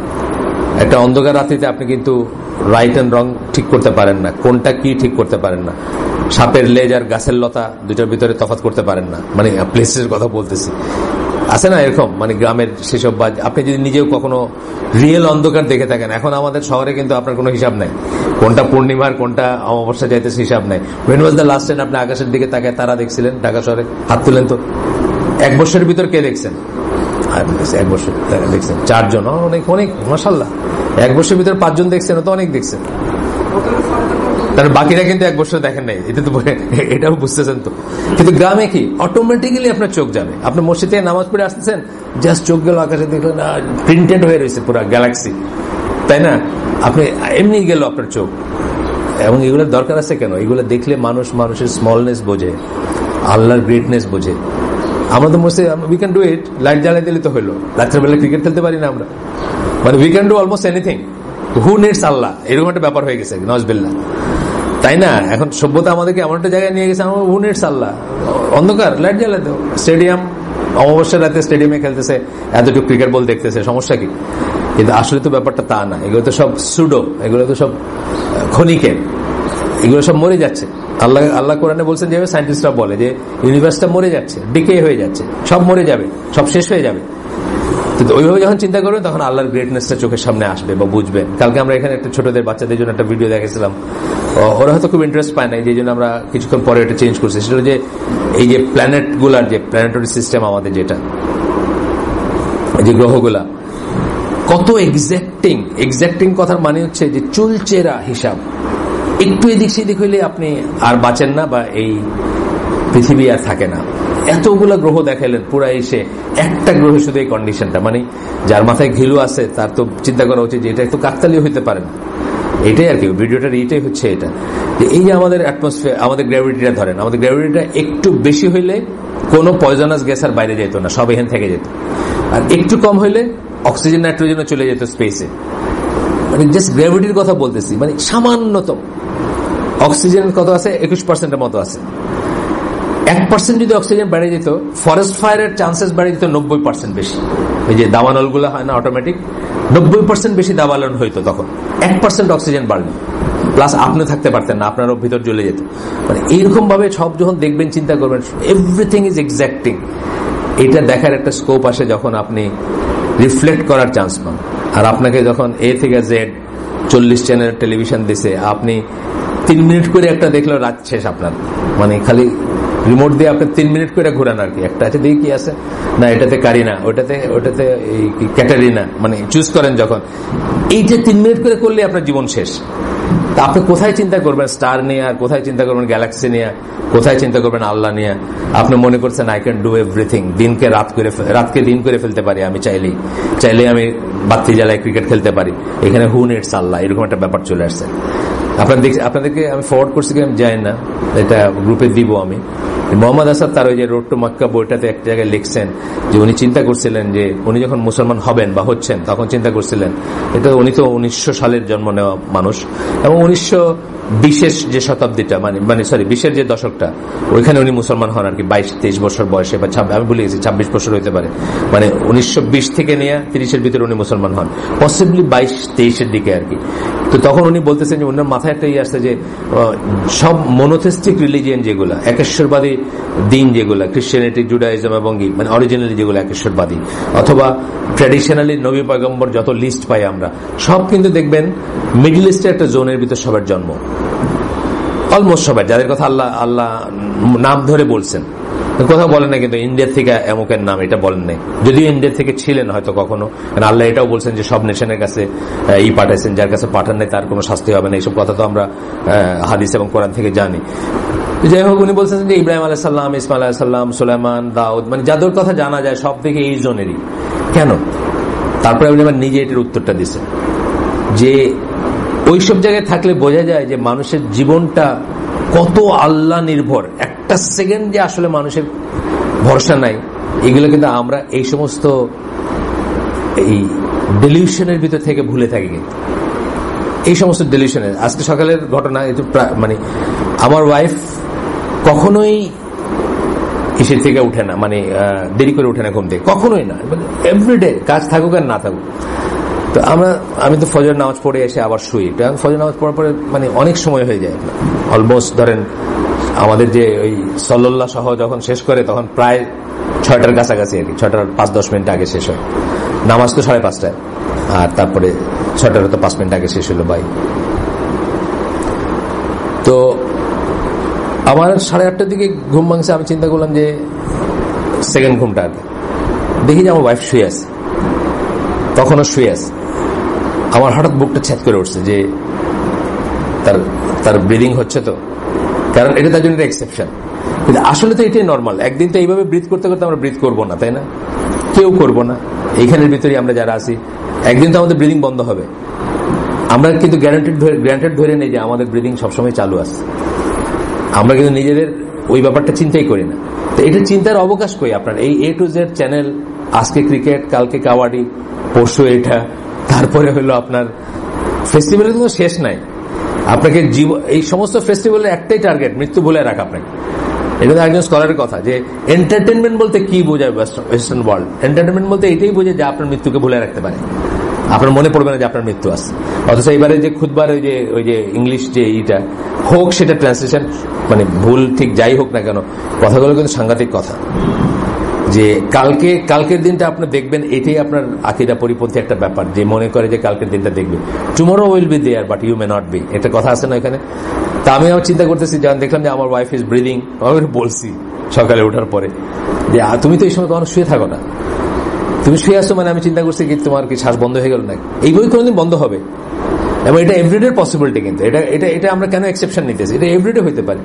একটা অন্ধকার রাত্রিতে আপনি কিন্তু রাইট এন্ড রং ঠিক করতে পারেন না, কোনটা কি ঠিক করতে পারেন না, সাপের লেজ আর গাছের লতা দুটার ভিতরে তফাৎ করতে পারেন না, মানে প্লেসের কথা বলতেছি, আছে না এরকম, মানে গ্রামের সেসব। আপনি যদি নিজেও কখনো রিয়েল অন্ধকার দেখে থাকেন, এখন আমাদের শহরে কিন্তু আপনার কোনো হিসাব নাই, কোনটা পূর্ণিমার কোনটা অমাবস্যা যাইতেছে হিসাব নাই। When was the last time আপনি আকাশের দিকে তাকায় তারা দেখছিলেন ঢাকা শহরে? হাত তুলেন তো। 1 বছরের ভিতর কে দেখছেন? 1 বছর দেখছেন 4 জন, অনেক অনেক মাশাআল্লাহ। 1 বছরের ভিতর 5 জন দেখছেন, তো অনেক দেখছেন। তার বাকিরা কিন্তু 1 বছর দেখেন নাই, এটা তো এটাও বুঝতেছেন তো। কিন্তু গ্রামে কি অটোমেটিক্যালি আপনার চোখ যাবে, আপনি মসজিদে নামাজ পড়ে আসতেছেন, জাস্ট চোখ গেল আকাশে, দেখলেন প্রিন্টেড হয়ে রয়েছে পুরো গ্যালাক্সি, তাই না? আপনি এমনি গেল আপনার চোখ। এবং এগুলোর দরকার আছে কেন? এগুলো দেখলে মানুষের স্মলনেস বোঝে, আল্লাহর গ্রেটনেস বোঝে। আমরা তো মসজিদে we can do it, light জ্বালাই দিলে তো হইলো। রাত্রেবেলা ক্রিকেট খেলতে পারি না আমরা, মানে we can do almost anything. Who needs Allah, এরকম একটা ব্যাপার হয়ে গেছে নজবিল্লাহ, তাই না? এখন সভ্যতা আমাদেরকে এমন একটা জায়গায় নিয়ে গেছে, হু নিডস আল্লাহ, অন্ধকার লাইট জ্বালাই দাও। স্টেডিয়াম, অমাবস্যার রাতে স্টেডিয়ামে খেলতেছে, এতটুকু ক্রিকেট বল দেখতেছে, সমস্যা কি? কিন্তু আসলে তো ব্যাপারটা তা না, এগুলো তো সব সুডো, এগুলো তো সব ক্ষণিকের, এগুলো সব মরে যাচ্ছে। আল্লাহ কোরআনে বলছেন, যেভাবে সায়েন্টিস্টরা বলে যে ইউনিভার্সটা মরে যাচ্ছে, ডিকে হয়ে যাচ্ছে, সব মরে যাবে, সব শেষ হয়ে যাবে। কিন্তু ওইভাবে যখন চিন্তা করবেন, তখন আল্লাহর গ্রেটনেসটা চোখের সামনে আসবে বা বুঝবেন। কালকে আমরা এখানে একটা ছোটদের বাচ্চাদের জন্য একটা ভিডিও দেখেছিলাম, ওরা হয়তো খুব ইন্টারেস্ট পায় না, এই জন্য আমরা কিছুক্ষণ পরে এটা চেঞ্জ করছি। সেটা হলো যে এই যে প্ল্যানেট গুলার, যে প্ল্যানেটারি সিস্টেম আমাদের, যেটা এই যে গ্রহগুলা কত এক্সাক্টিং কথার মানে হচ্ছে যে চুলচেরা হিসাব। একটু এদিক সেদিক হইলে আপনি আর বাঁচেন না, বা এই পৃথিবী আর থাকে না। এতগুলা গ্রহ দেখাইলেন, পুরা এসে একটা গ্রহে শুধু এই কন্ডিশনটা, মানে যার মাথায় ঘিলু আছে তার তো চিন্তা করা উচিত যে এটা একটু কাকতালীয় হইতে পারে না। এটাই আর কি ভিডিওটার এইটাই হচ্ছে, এটা যে এই যে আমাদের অ্যাটমসফিয়ার, আমাদের গ্র্যাভিটিটা ধরেন, আমাদের গ্র্যাভিটিটা একটু বেশি হইলে কোনো পয়জনাস গ্যাস আর বাইরে যেত না, সব এখানে থেকে যেত। আর একটু কম হইলে অক্সিজেন নাইট্রোজেনও চলে যেত স্পেসে। মানে জাস্ট গ্র্যাভিটির কথা বলতেছি, মানে সামান্যতম অক্সিজেনের কত আছে, 21% মতো আছে। 1% যদি অক্সিজেন বেড়ে যেত, ফরেস্ট ফায়ারের চান্সেস বেড়ে যেত 90% বেশি। এই যে দাবানল গুলো হয় না অটোমেটিক, 90% বেশি দাবানল হইতো তখন 1% অক্সিজেন বাড়লে। প্লাস আপনি থাকতে পারতেন না, আপনারও ভিতর জ্বলে যেত। মানে এইরকম ভাবে সব যখন দেখবেন, চিন্তা করবেন, এভরিথিং ইজ এক্সাক্টিং। এটা দেখার একটা স্কোপ আসে যখন আপনি রিফ্লেক্ট করার চান্স পান। আর আপনাকে যখন এ থেকে জেড 40 চ্যানেল টেলিভিশন দিছে, আপনি 3 মিনিট করে একটা দেখলেও রাত শেষ আপনার। মানে খালি রিমোট দিয়ে আপনি 3 মিনিট করে ঘুরান আর কি। একটা আছে দেখি কি আছে, না এটাতে কারিনা, ওটাতে ক্যাটারিনা, মানে চুজ করেন যখন। এইটা 3 মিনিট করে করলে আপনার জীবন শেষ। তা আপনি কোথায় চিন্তা করবেন স্টার নিয়ে, আর কোথায় চিন্তা করবেন গ্যালাক্সি নিয়ে, কোথায় চিন্তা করবেন আল্লাহ নিয়ে? আপনি মনে করছেন আই ক্যান ডু এভরিথিং, দিনকে রাতকে দিন করে ফেলতে পারি আমি, চাইলেই আমি বাতি জ্বালায় ক্রিকেট খেলতে পারি। এখানে হু নিডস আল্লাহ, এরকম একটা ব্যাপার চলে আসছে। আপনাদেরকে আমি ফরওয়ার্ড করছি, আমি জানি না, এটা গ্রুপে দিব আমি। মোহাম্মদ আসাদ তার ওই যে রোড টু মক্কা বইটাতে একটা জায়গায় লিখছেন যে উনি চিন্তা করছিলেন যে উনি যখন মুসলমান হবেন বা হচ্ছেন, তখন চিন্তা করছিলেন, এটা উনি তো 1900 সালের জন্ম নেওয়া মানুষ, এবং 1920 যে শতাব্দীটা, মানে 20 যে দশকটা, ওইখানে উনি মুসলমান হন আর কি 22-23 বছর বয়সে, বা আমি ভুলে গেছি 26 বছর হইতে পারে। মানে 1920 থেকে নিয়ে 30-এর ভিতরে উনি মুসলমান হন, পসিবলি 22-23-এর দিকে আর কি। তো তখন উনি বলতেছেন যে ওনার মাথায় একটা আসছে যে সব মনোথেস্টিক রিলিজিয়ন যেগুলো, একেশ্বরবাদী দিন যেগুলো, ক্রিশ্চিয়ানিটি, জুডাইজম এবং মানে অরিজিনালি যেগুলো একেশ্বরবাদী, অথবা ট্র্যাডিশনালি নবী পয়গম্বর যত লিস্ট পাই আমরা, সব কিন্তু দেখবেন মিডল ইস্টের একটা জোনের ভিতর সবার জন্ম, অলমোস্ট সবাই, যাদের কথা আল্লাহ নাম ধরে বলছেন। কথা বলেন না কিন্তু ইন্ডিয়া থেকে এমকের নাম, এটা বলেন নাই, যদিও ইন্ডিয়া থেকে ছিলেন হয়তো কখনো, কারণ আল্লাহ এটাও বলছেন যে সব নেশনের কাছে পাঠাইছেন, যার কাছে পাঠান নাই তার কোনো শাস্তি হবে না। এইসব কথা তো আমরা হাদিস এবং কোরআন থেকে জানি। যাই হোক, উনি বলছেন যে ইব্রাহিম আলাইহিস সালাম, ইসমাইল আলাইহিস সালাম, সুলাইমান, দাউদ, মানে যাদের কথা জানা যায় সব থেকে এই জনেরই। কেন? তারপরে উনি আবার নিজে এটার উত্তরটা দিচ্ছেন যে ওইসব জায়গায় থাকলে বোঝা যায় যে মানুষের জীবনটা কত আল্লাহ নির্ভর। একটা সেকেন্ড যে আসলে মানুষের ভরসা নাই, এগুলো কিন্তু আমরা এই সমস্ত এই ডেলিউশনের ভিতর থেকে ভুলে থাকি। কিন্তু এই সমস্ত ডেলিউশনের, আজকে সকালের ঘটনা, মানে আমার ওয়াইফ কখনোই কিসের থেকে উঠে না, মানে দেরি করে উঠে না ঘুম থেকে, কখনোই না, এভরিডে কাজ থাকুক আর না থাকুক। তো আমি তো ফজর নামাজ পড়ে এসে আবার শুই। ফজর নামাজ পড়ার পরে মানে অনেক সময় হয়ে যায়, অলমোস্ট ধরেন আমাদের যে ওই সল্লাল্লাহ সহ যখন শেষ করে তখন প্রায় 6টার কাছাকাছি আর কি, 6টার 5-10 মিনিট আগে শেষ হয়। নামাজ তো 5:30টায়, আর তারপরে 6টার তো 5 মিনিট আগে শেষ হলো ভাই। তো আমার 8:30টার দিকে ঘুম ভাঙছে। আমি চিন্তা করলাম যে সেকেন্ড ঘুমটা আর দেখি যে আমার ওয়াইফ শুয়ে আছে, তখনও শুয়ে আছে। আমার হঠাৎ বুকটা ছ্যাদ করে উঠছে যে তার ব্রিদিং হচ্ছে, তো কারণ এটা তার জন্য এক্সেপশন, কিন্তু আসলে তো এটাই নর্মাল। একদিন তো এইভাবে ব্রিথ করতে করতে আমরা ব্রিথ করবো না, তাই না? কেউ করবো না। এইখানের ভিতরে আমরা যারা আছি, একদিন তো আমাদের ব্রিদিং বন্ধ হবে। আমরা কিন্তু গ্যারান্টেড ধরে নেই যে আমাদের ব্রিদিং সবসময় চালু আছে। আমরা কিন্তু নিজেদের ওই ব্যাপারটা চিন্তাই করি না। তো এটা চিন্তার অবকাশ কই আপনার? এই A to Z চ্যানেল, আজকে ক্রিকেট, কালকে কাবাডি, পরশু এটা, তারপরে হলো আপনার ফেস্টিভ্যালের কোনো শেষ নাই। আপনাকে এই সমস্ত ফেস্টিভ্যালের একটাই টার্গেট, মৃত্যু ভুলে রাখা আপনাকে। এটা একজন স্কলারের কথা যে এন্টারটেনমেন্ট বলতে কি বোঝায় ওয়েস্টার্ন ওয়ার্ল্ড? এন্টারটেনমেন্ট বলতে এটাই বোঝে যে আপনার মৃত্যুকে ভুলে রাখতে পারে, আপনার মনে পড়বে না যে আপনার মৃত্যু আছে। অথচ এবারে যে খুতবার ওই যে ইংলিশ যে ইটা হোক, সেটা ট্রান্সলেশন মানে ভুল ঠিক যাই হোক না কেন, কথাগুলো কিন্তু সাংঘাতিক কথা। যে কালকের দিনটা আপনি দেখবেন, এটাই আপনার আকীদা পরিপন্থী একটা ব্যাপার, যে মনে করে যে কালকের দিনটা দেখবে। Tomorrow will be there but you may not be, একটা কথা আছে না এখানে। তা আমি আমার চিন্তা করতেছি, যখন দেখলাম যে আমার ওয়াইফ ইজ ব্রিদিং, আমি বলছি সকালে ওঠার পরে যে তুমি তো এই সময় কখনো শুয়ে থাকো না, তুমি শুয়ে আসছো, মানে আমি চিন্তা করছি কি তোমার কি শ্বাস বন্ধ হয়ে গেল নাকি? এই বই কোনোদিন বন্ধ হবে, এবং এটা এভরিডে পসিবিলিটি। কিন্তু এটা আমরা কেন এক্সেপশন নিতেছি? এটা এভরিডে হইতে পারে।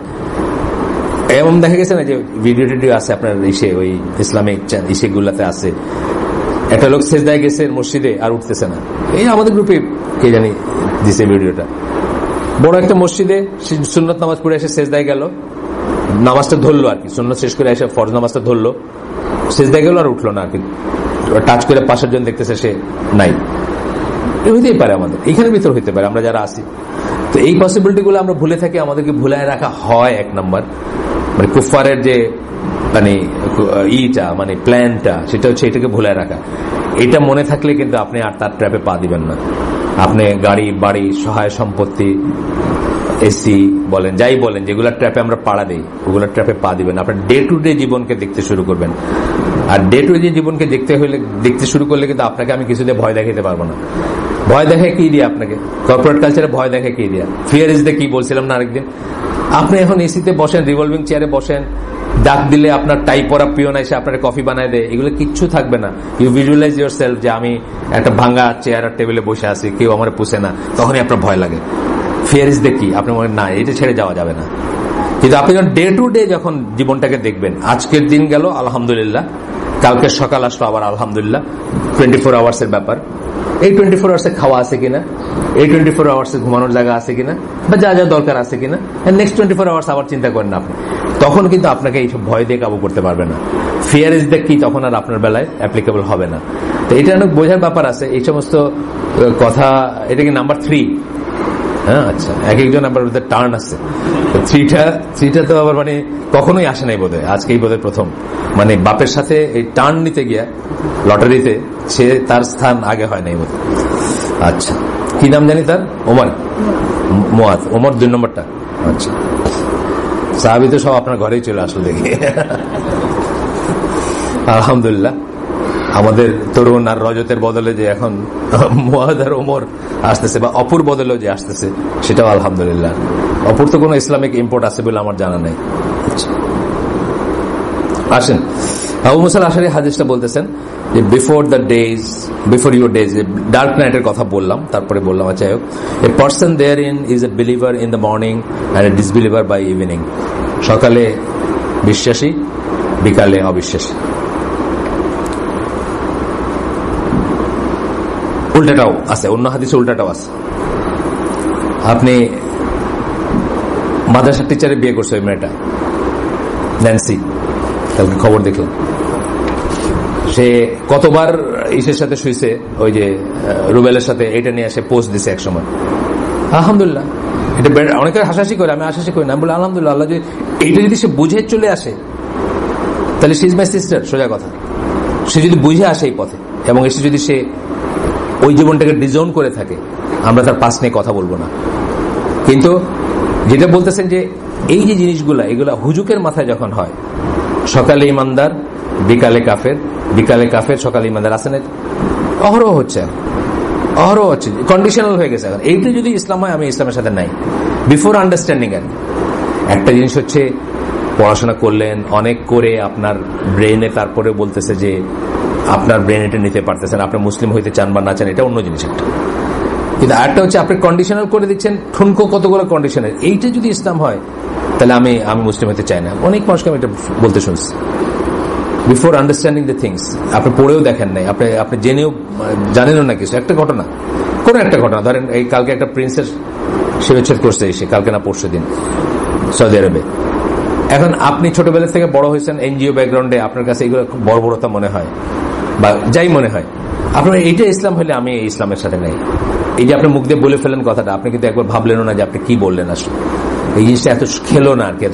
এমন দেখা গেছে না যে ভিডিও টিডিও আছে আপনার ওই ইসলামিক ইসেগুলাতে আছে, একটা লোক সেজদায় গেছে মসজিদে আর উঠতেছে না। এই আমাদের গ্রুপে কে জানি দিছে ভিডিওটা। বড় একটা মসজিদে সুন্নত নামাজ পড়ে এসে সেজদায় গেল, নামাজটা ধরলো আর কি, সুন্নত শেষ করে এসে ফরজ নামাজটা ধরলো, সেজদায় গেল আর উঠলো না আর কি, টাচ করে পাশের জন দেখতেছে সে নাই। হইতেই পারে, আমাদের এখানের ভিতর হইতে পারে, আমরা যারা আছি। তো এই পসিবিলিটি গুলো আমরা ভুলে থাকি, আমাদেরকে ভুলায় রাখা হয় এক নাম্বার। মানে কুফারের যে মানে মানে প্ল্যানটা, সেটা হচ্ছে এটাকে ভুলে রাখা। এটা মনে থাকলে কিন্তু আপনি আর তার ট্র্যাপে পা দিবেন না। আপনি গাড়ি বাড়ি সহায় সম্পত্তি এসি বলেন যাই বলেন, যেগুলো ট্র্যাপে আমরা পাড়া দিই ওগুলো ট্র্যাপে পা দিবেন। আপনার ডে টু ডে জীবনকে দেখতে শুরু করবেন। আর ডে টু ডে জীবনকে দেখতে শুরু করলে কিন্তু আপনাকে আমি কিছুতে ভয় দেখাতে পারবো না। ভয় দেখে কি দিয়ে আপনাকে? কর্পোরেট কালচারে ভয় দেখে কি দিয়ে? ফিয়ার ইজ দ্য কি বলছিলাম না আরেকদিন। আপনি এখন এসিতে বসেন, রিভলভিং চেয়ারে বসেন, ডাক দিলে আপনার টাই পরা পিয়ন এসে আপনার কফি বানায় দেয়, এগুলো কিচ্ছু থাকবে না। ইউ ভিজুয়ালাইজ ইউর সেলফ যে আমি একটা ভাঙ্গা চেয়ার আর টেবিলে বসে আছি, কেউ আমার পুষে না, তখনই আপনার ভয় লাগে। ফিয়ার ইজ দ্য কি, আপনি মনে না এটা ছেড়ে যাওয়া যাবে না। কিন্তু আপনি যখন ডে টু ডে যখন জীবনটাকে দেখবেন, আজকের দিন গেল আলহামদুলিল্লাহ, কালকে সকাল আসলো আবার আলহামদুলিল্লাহ, 24 আওয়ার্স এর ব্যাপার। এই 24 আওয়ার্সে খাওয়া আছে কিনা, এই 24 আওয়ার্সে ঘুমানোর জায়গা আছে কিনা, বা যা যা দরকার আছে কিনা, নেক্সট 24 আওয়ার্স আবার চিন্তা করেন আপনি। তখন কিন্তু আপনাকে এইসব ভয় দিয়ে কাবু করতে পারবে না। ফিয়ার ইজ দ্য কি তখন আর আপনার বেলায় অ্যাপ্লিকেবল হবে না। তো এটা অনেক বোঝার ব্যাপার আছে এই সমস্ত কথা। এটা কি নাম্বার 3? হ্যাঁ, আচ্ছা, এক একজন আবার টার্ন আছে। থ্রিটা তো আবার মানে কখনোই আসে নাই বোধহয়, আজকেই বোধহয় প্রথম। মানে বাপের সাথে এই টার্ন নিতে গিয়া লটারিতে সে তার স্থান আগে হয় নাই বোধহয়। আচ্ছা, কি নাম জানি তার? ওমর, মুয়াজ, ওমর 2 নম্বরটা। আচ্ছা, সাহাবী তো সব আপনার ঘরেই চলে আসলো দেখি। আলহামদুলিল্লাহ, আমাদের তরুণ আর রজতের বদলে যে এখন মুয়াজ আর ওমর আসতেছে, বা অপুর বদলেও যে আসতেছে, সেটাও আলহামদুলিল্লাহ। অপুর তো কোনো ইসলামিক ইম্পোর্ট আছে বলে আমার জানা নেই। আসেন, আবু মুসা আল-আশআরী হাদিসটা বলতেছেন যে বিফোর ইউর ডেজ, ডার্ক নাইটের কথা বললাম, তারপরে বললাম আচ্ছা a person there in is a believer in the morning and a disbeliever by evening. সকালে বিশ্বাসী, বিকালে অবিশ্বাসী। উল্টাটাও আছে, অন্য হাদিসে উল্টাটাও আছে। আপনি মাদ্রাসার টিচারে বিয়ে করছে ওই মেয়েটা, ন্যান্সি, কালকে খবর দেখলাম। সে কতবার ইসের সাথে শুয়েছে, ওই যে রুবেলের সাথে, এটা নিয়ে এসে পোস্ট দিছে এক সময়। আলহামদুলিল্লাহ, এটা অনেকে হাসাহাসি করে, আমি হাসাহাসি করি না, বলে আলহামদুলিল্লাহ, আল্লাহ যদি এইটা যদি সে বুঝে চলে আসে, তাহলে সি ইজ মাই সিস্টার, সোজা কথা। সে যদি বুঝে আসে এই পথে, এবং এসে যদি সে ওই জীবনটাকে ডিজাউন করে থাকে, আমরা তার পাশ নিয়ে কথা বলবো না। কিন্তু যেটা বলতেছেন যে এই যে জিনিসগুলা, এগুলা হুজুকের মাথায় যখন হয়, সকালে ইমানদার, বিকালে কাফের, বিকালে কাফের, সকালে ইমানদার, আসেন, অহরহ হচ্ছে, কন্ডিশনাল হয়ে গেছে। এইটা যদি ইসলাম হয়, আমি ইসলামের সাথে নাই, বিফোর আন্ডারস্ট্যান্ডিং। আর একটা জিনিস হচ্ছে, পড়াশোনা করলেন অনেক করে আপনার ব্রেনে, তারপরে বলতেছে যে আপনার ব্রেন এটা নিতে পারতেছেন, আপনি মুসলিম হইতে চান বা না চান, এটা অন্য জিনিস একটা। কিন্তু আরেকটা হচ্ছে আপনি কন্ডিশনাল করে দিচ্ছেন, ঠুনকো কতগুলো কন্ডিশনের। এইটা যদি ইসলাম হয়, তাহলে আমি মুসলিম হতে চাই না। অনেক মানুষকে আমি এটা বলতে শুনছি, বিফোর আন্ডারস্ট্যান্ডিং দ্য থিংস। আপনি পড়েও দেখেন নাই, আপনি জেনেও জানেনও না কিছু। একটা ঘটনা, কোন একটা ঘটনা ধরেন, এই কালকে একটা প্রিন্সের শিরচ্ছেদ করছে এসে, কালকে না পরশু দিন, সৌদি আরবে। এখন আপনি ছোটবেলা থেকে বড় হয়েছেন এনজিও ব্যাকগ্রাউন্ডে, আপনার কাছে এগুলো খুব বর্বরতা মনে হয় বা যাই মনে হয়। আপনার এইটা ইসলাম হলে আমি এই ইসলামের সাথে নেই। এই যে আপনি মুখ দিয়ে বলে ফেলেন কথাটা, আপনি কিন্তু একবার ভাবলেনও না যে আপনি কি বললেন আসলে। এই জিনিসটা এত খেলো না আর কি,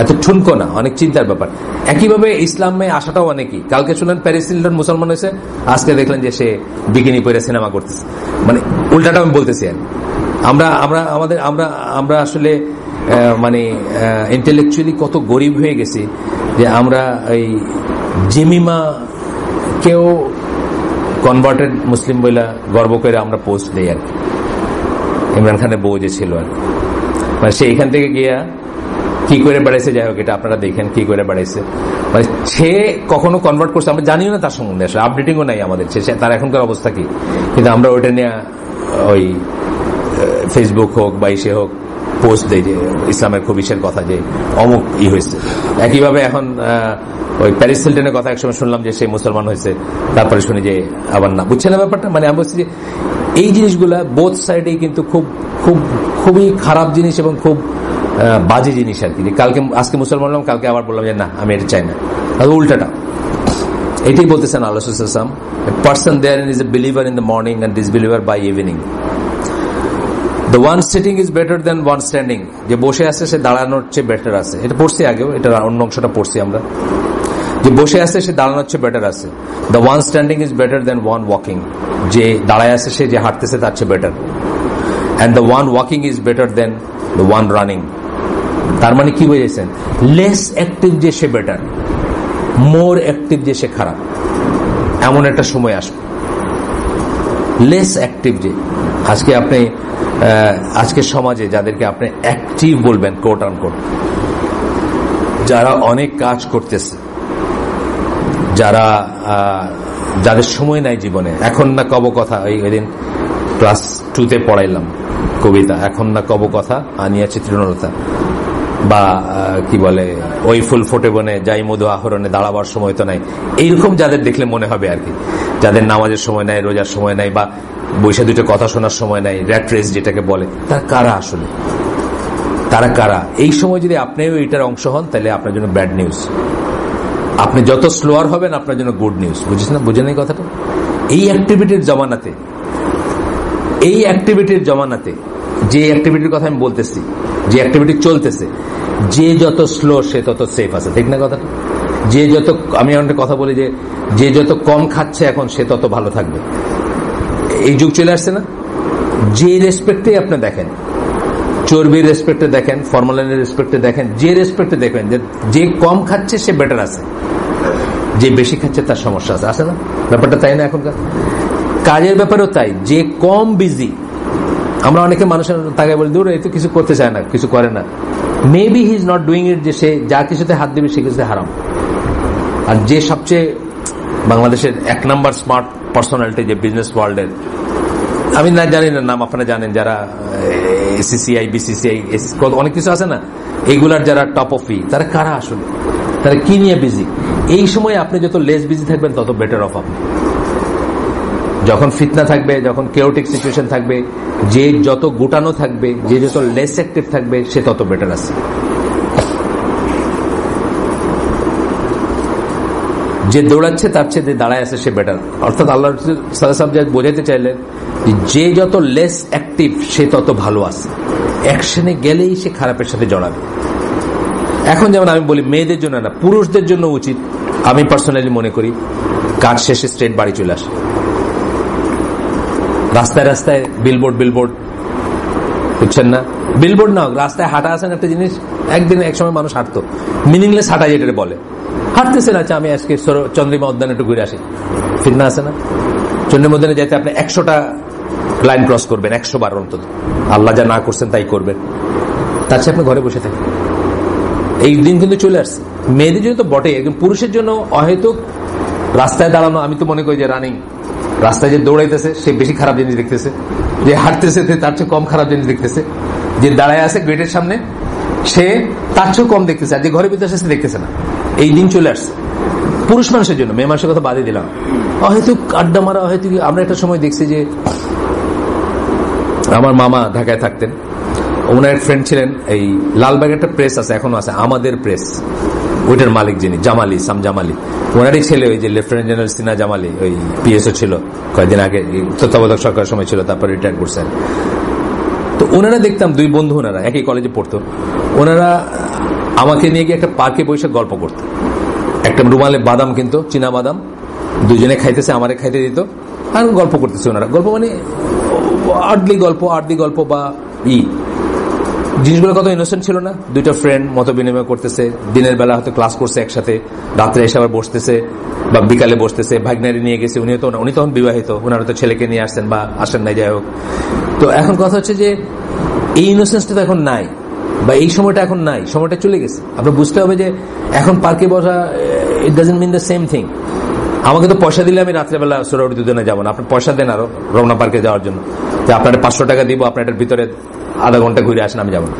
এত ঠুনকো না, অনেক চিন্তার ব্যাপার। একইভাবে ইসলামে আসাটাও অনেকই। কালকে শুনলেন প্যারিস হিলটন মুসলমান হয়েছে, আজকে দেখলেন যে সে বিকিনি পরে সিনেমা করতেছে। মানে উল্টাটা আমি বলতেছি। আমরা আসলে মানে ইন্টেলেকচুয়ালি কত গরিব হয়ে গেছি যে আমরা এই জেমিমা কেউ কনভার্টেড মুসলিম বইলা গর্ব করে আমরা পোস্ট দেই আর কি। ইমরান খানের বউ যে ছিল আর মানে সে এখান থেকে গিয়া কি করে বেড়াইছে, যাই হোক এটা আপনারা দেখেন কি করে বেড়াইছে। মানে সে কখনো কনভার্ট করছে আমরা জানিও না, তার সম্বন্ধে আসলে আপডেটিংও নাই আমাদের, তার এখনকার অবস্থা কি। কিন্তু আমরা ওইটা নিয়ে ওই ফেসবুক হোক বা ইসে হোক পোস্ট দেয় যে ইসলামের খুব ইসের কথা, যে অমুক হয়েছে। একইভাবে এখন ওই প্যারিস হিলটনের কথা একসময় শুনলাম যে সে মুসলমান হয়েছে, তারপরে শুনি যে আবার না। বুঝছে না ব্যাপারটা? মানে আমি বলছি যে এই জিনিসগুলা বোথ সাইডেই কিন্তু খুবই খারাপ জিনিস এবং খুব বাজে জিনিস আর কি। আজকে মুসলমান হলাম, কালকে আবার বললাম যে না আমি এটা চাই না, উল্টাটা। এটাই বলতেছেন আল্লাহ রাসূল সাল্লাল্লাহু আলাইহি ওয়াসাল্লাম, a person therein is a believer in the morning and disbeliever by evening. The one sitting is better than one standing, যে বসে আছে সে দাঁড়ানোর চেয়ে বেটার আছে। এটা পড়ছি আগেও, এটা অন্য অংশটা পড়ছি আমরা, যে বসে আছে সে দাঁড়ানোর চেয়ে বেটার আছে। The one standing is better than one walking, যে দাঁড়ায় আছে সে যে হাঁটতেছে তার চেয়ে better. And the one walking is better then the one running. তার মানে কি বুঝেছেন? লেস অ্যাক্টিভ যে সে বেটার, মোর অ্যাক্টিভ যে সে খারাপ। এমন একটা সময় আসবে লেস অ্যাক্টিভ যে, আজকে আপনি আজকের সমাজে যাদেরকে আপনি অ্যাক্টিভ বলবেন কোট আনকোট, যারা অনেক কাজ করতেছে, যারা যাদের সময় নাই জীবনে, এখন না কব কথা, ওই দিন ক্লাস 2-তে পড়াইলাম কবিতা, এখন না কব কথা আনিয়া চিত্রনলতা, বা কি বলে ওই ফুল ফোটে বনে যাই মধু আহরণে দাঁড়াবার সময় তো নাই। এইরকম যাদের দেখলে মনে হবে আর কি, যাদের নামাজের সময় নাই, রোজার সময় নাই, বা বৈশা দুটো কথা শোনার সময় নাই, র্যাট রেস যেটাকে বলে, তারা কারা আসলে? তারা কারা? এই সময় যদি আপনিও এইটার অংশ হন তাহলে আপনার জন্য ব্যাড নিউজ। আপনি যত স্লোয়ার হবেন আপনার জন্য গুড নিউজ। বুঝেন এই কথাটা? এই অ্যাক্টিভিটির জমানাতে, এই অ্যাক্টিভিটির জমানাতে, যে অ্যাক্টিভিটির কথা আমি বলতেছি, যে অ্যাক্টিভিটি চলতেছে, যে যত স্লো সে তত সেফ আছে, ঠিক না কথাটা? যে যত, আমি একটা কথা বলি যে যে যত কম খাচ্ছে এখন সে তত ভালো থাকবে। এই যুগ চলে আসছে না? যে রেসপেক্টে আপনি দেখেন, চর্বির রেসপেক্টে দেখেন, ফরমালিনের রেসপেক্টে দেখেন, যে রেসপেক্টে দেখবেন যে কম খাচ্ছে সে বেটার আছে, যে বেশি খাচ্ছে তার সমস্যা আছে, আছে না ব্যাপারটা? তাই না? এখনকার কাজের ব্যাপারেও তাই, যে কম বিজি, আমরা অনেকে মানুষের তাকে বলি দূর এই তো কিছু করতে চায় না, কিছু করে না, maybe he is not doing it, যে সে যা কিছুতে হাত দিবে সে কিছুতে হারাম। আর যে সবচেয়ে বাংলাদেশের 1 নম্বর স্মার্ট পার্সোনালিটি যে বিজনেস ওয়ার্ল্ডের, আমি না জানি না নাম, আপনারা জানেন, যারা এসিসিআই, বিসিসিআই, অনেক কিছু আছে না, এইগুলার যারা টপ অফ, তারা কারা আসলে? তারা কি নিয়ে বিজি? এই সময় আপনি যত লেস বিজি থাকবেন তত বেটার অফ আপনি। যখন ফিতনা থাকবে, যখন কেওটিক সিচুয়েশন থাকবে, যে যত গুটানো থাকবে, যে যত লেস অ্যাক্টিভ থাকবে সে তত বেটার আছে। যে দৌড়াচ্ছে তার চেয়ে যে দাঁড়ায় আছে সে বেটার। অর্থাৎ আল্লাহ সাল্লাল্লাহু বোঝাইতে চাইলেন যে যত লেস অ্যাক্টিভ সে তত ভালো আছে, অ্যাকশনে গেলেই সে খারাপের সাথে জড়াবে। এখন যেমন আমি বলি মেয়েদের জন্য না, পুরুষদের জন্য উচিত, আমি পার্সোনালি মনে করি, কাজ শেষে স্ট্রেট বাড়ি চলে আসে। রাস্তায় রাস্তায় বিলবোর্ড বুঝছেন না? বিলবোর্ড না, রাস্তায় হাঁটা আছেন একটা জিনিস, একদিন এক সময় মানুষ হাঁটতো, মিনিংলেস হাঁটা যেটা বলে, হাঁটতেছে না, আমি আজকে চন্দ্রিমা উদ্যানে একটু ঘুরে আসি, ফিরনা আছে না? চন্দ্রিমা উদ্যানে যাইতে আপনি 100টা লাইন ক্রস করবেন, 100 বার অন্তত, আল্লাহ যা না করছেন তাই করবেন, তার চেয়ে আপনি ঘরে বসে থাকেন। এই দিন কিন্তু চলে আসছে। মেয়েদের জন্য তো বটে, একদম পুরুষের জন্য অহেতুক রাস্তায় দাঁড়ানো, আমি তো মনে করি যে রানিং, রাস্তায় যে দৌড়াইতেছে সে বেশি খারাপ জিনিস দেখতেছে, যে হাঁটতেছে তার চেয়ে কম খারাপ জিনিস দেখতেছে, যে দাঁড়ায় আছে গেটের সামনে সে তার চেয়ে কম দেখতেছে, আর যে ঘরের ভিতরে সে দেখতেছে না। এই দিন চলে আসছে পুরুষ মানুষের জন্য, মেয়ে মানুষের কথা বাদে দিলাম। অহেতুক আড্ডা মারা, অহেতুক। আমরা একটা সময় দেখছি যে আমার মামা ঢাকায় থাকতেন, ওনার এক ফ্রেন্ড ছিলেন, এই লালবাগ একটা প্রেস আছে, এখনো আছে, আমাদের প্রেস, ওইটার মালিক যিনি জামালি, সাম জামালি, ওনারই ছেলে ওই যে লেফটেন্যান্ট জেনারেল সিনা জামালি, ওই পিএসও ছিল কয়েকদিন আগে, তত্ত্বাবধায়ক সরকারের সময় ছিল, তারপর রিটায়ার করছেন। তো ওনারা দেখতাম, 2 বন্ধু, ওনারা একই কলেজে পড়তো, ওনারা আমাকে নিয়ে গিয়ে একটা পার্কে বসে গল্প করতো। একটা রুমালে বাদাম কিনতো, চীনা বাদাম, দুজনে খাইতেছে, আমারে খাইতে দিত, আর গল্প করতেছে ওনারা। গল্প মানে আর্লি গল্প বা জিনিসগুলো কত ইনোসেন্ট ছিল না? 2টা ফ্রেন্ড মত বিনিময় করতেছে, দিনের বেলা হয়তো ক্লাস করছে একসাথে, রাত্রে এসে আবার বসতেছে বা বিকালে বসতেছে, ভাগনারি নিয়ে গেছে, উনি তখন বিবাহিত, ওনারা তো ছেলেকে নিয়ে আসছেন বা আসেন নাই, যাই হোক। তো এখন কথা হচ্ছে যে এই ইনোসেন্সটা তো এখন নাই, বা এই সময়টা এখন নাই, সময়টা চলে গেছে। আপনার বুঝতে হবে যে এখন পার্কে বসা, it doesn't mean the same thing. আমাকে তো পয়সা দিলে আমি রাত্রেবেলা সোহরাওয়ার্দী উদ্যানে যাবো না, আপনি পয়সা দেন আরো রমনা পার্কে যাওয়ার জন্য, যে আপনার 500 টাকা দিব, আপনার এটার ভিতরে আধা ঘন্টা ঘুরে আসেন, আমি যাবো না।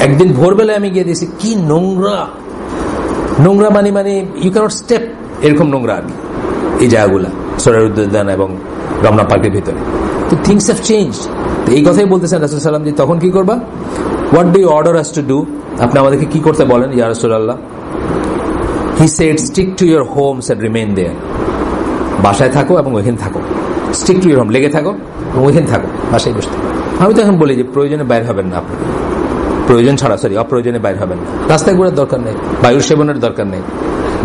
একদিন ভোরবেলায় আমি গিয়ে দিয়েছি, কি নোংরা মানে ইউ ক্যানট স্টেপ, এরকম নোংরা আর কি এই জায়গাগুলা, সোহরাওয়ার্দী উদ্যান এবং রমনা পার্কের ভিতরে। তো থিংস হ্যাভ চেঞ্জ। তো এই কথাই বলতেছেন রাসূল সাল্লাল্লাহু আলাইহি ওয়াসাল্লাম, যে তখন কি করবা? What do you order us to do? আপনি আমাদেরকে কি করতে বলেন ইয়া রাসূলুল্লাহ? He said, stick to your homes and remain there. বাসায় থাকো এবং ওইখানে থাকো। Stick to your home, লেগে থাকো এবং ওইখানে থাকো, বাসায় বসে থাকো। আমি তো এখন বলি যে প্রয়োজনে বাইর হবেন না, আপনি প্রয়োজন ছাড়া, অপ্রয়োজনে বাইর হবেন না। রাস্তায় ঘোরার দরকার নেই, বায়ু সেবনের দরকার নেই,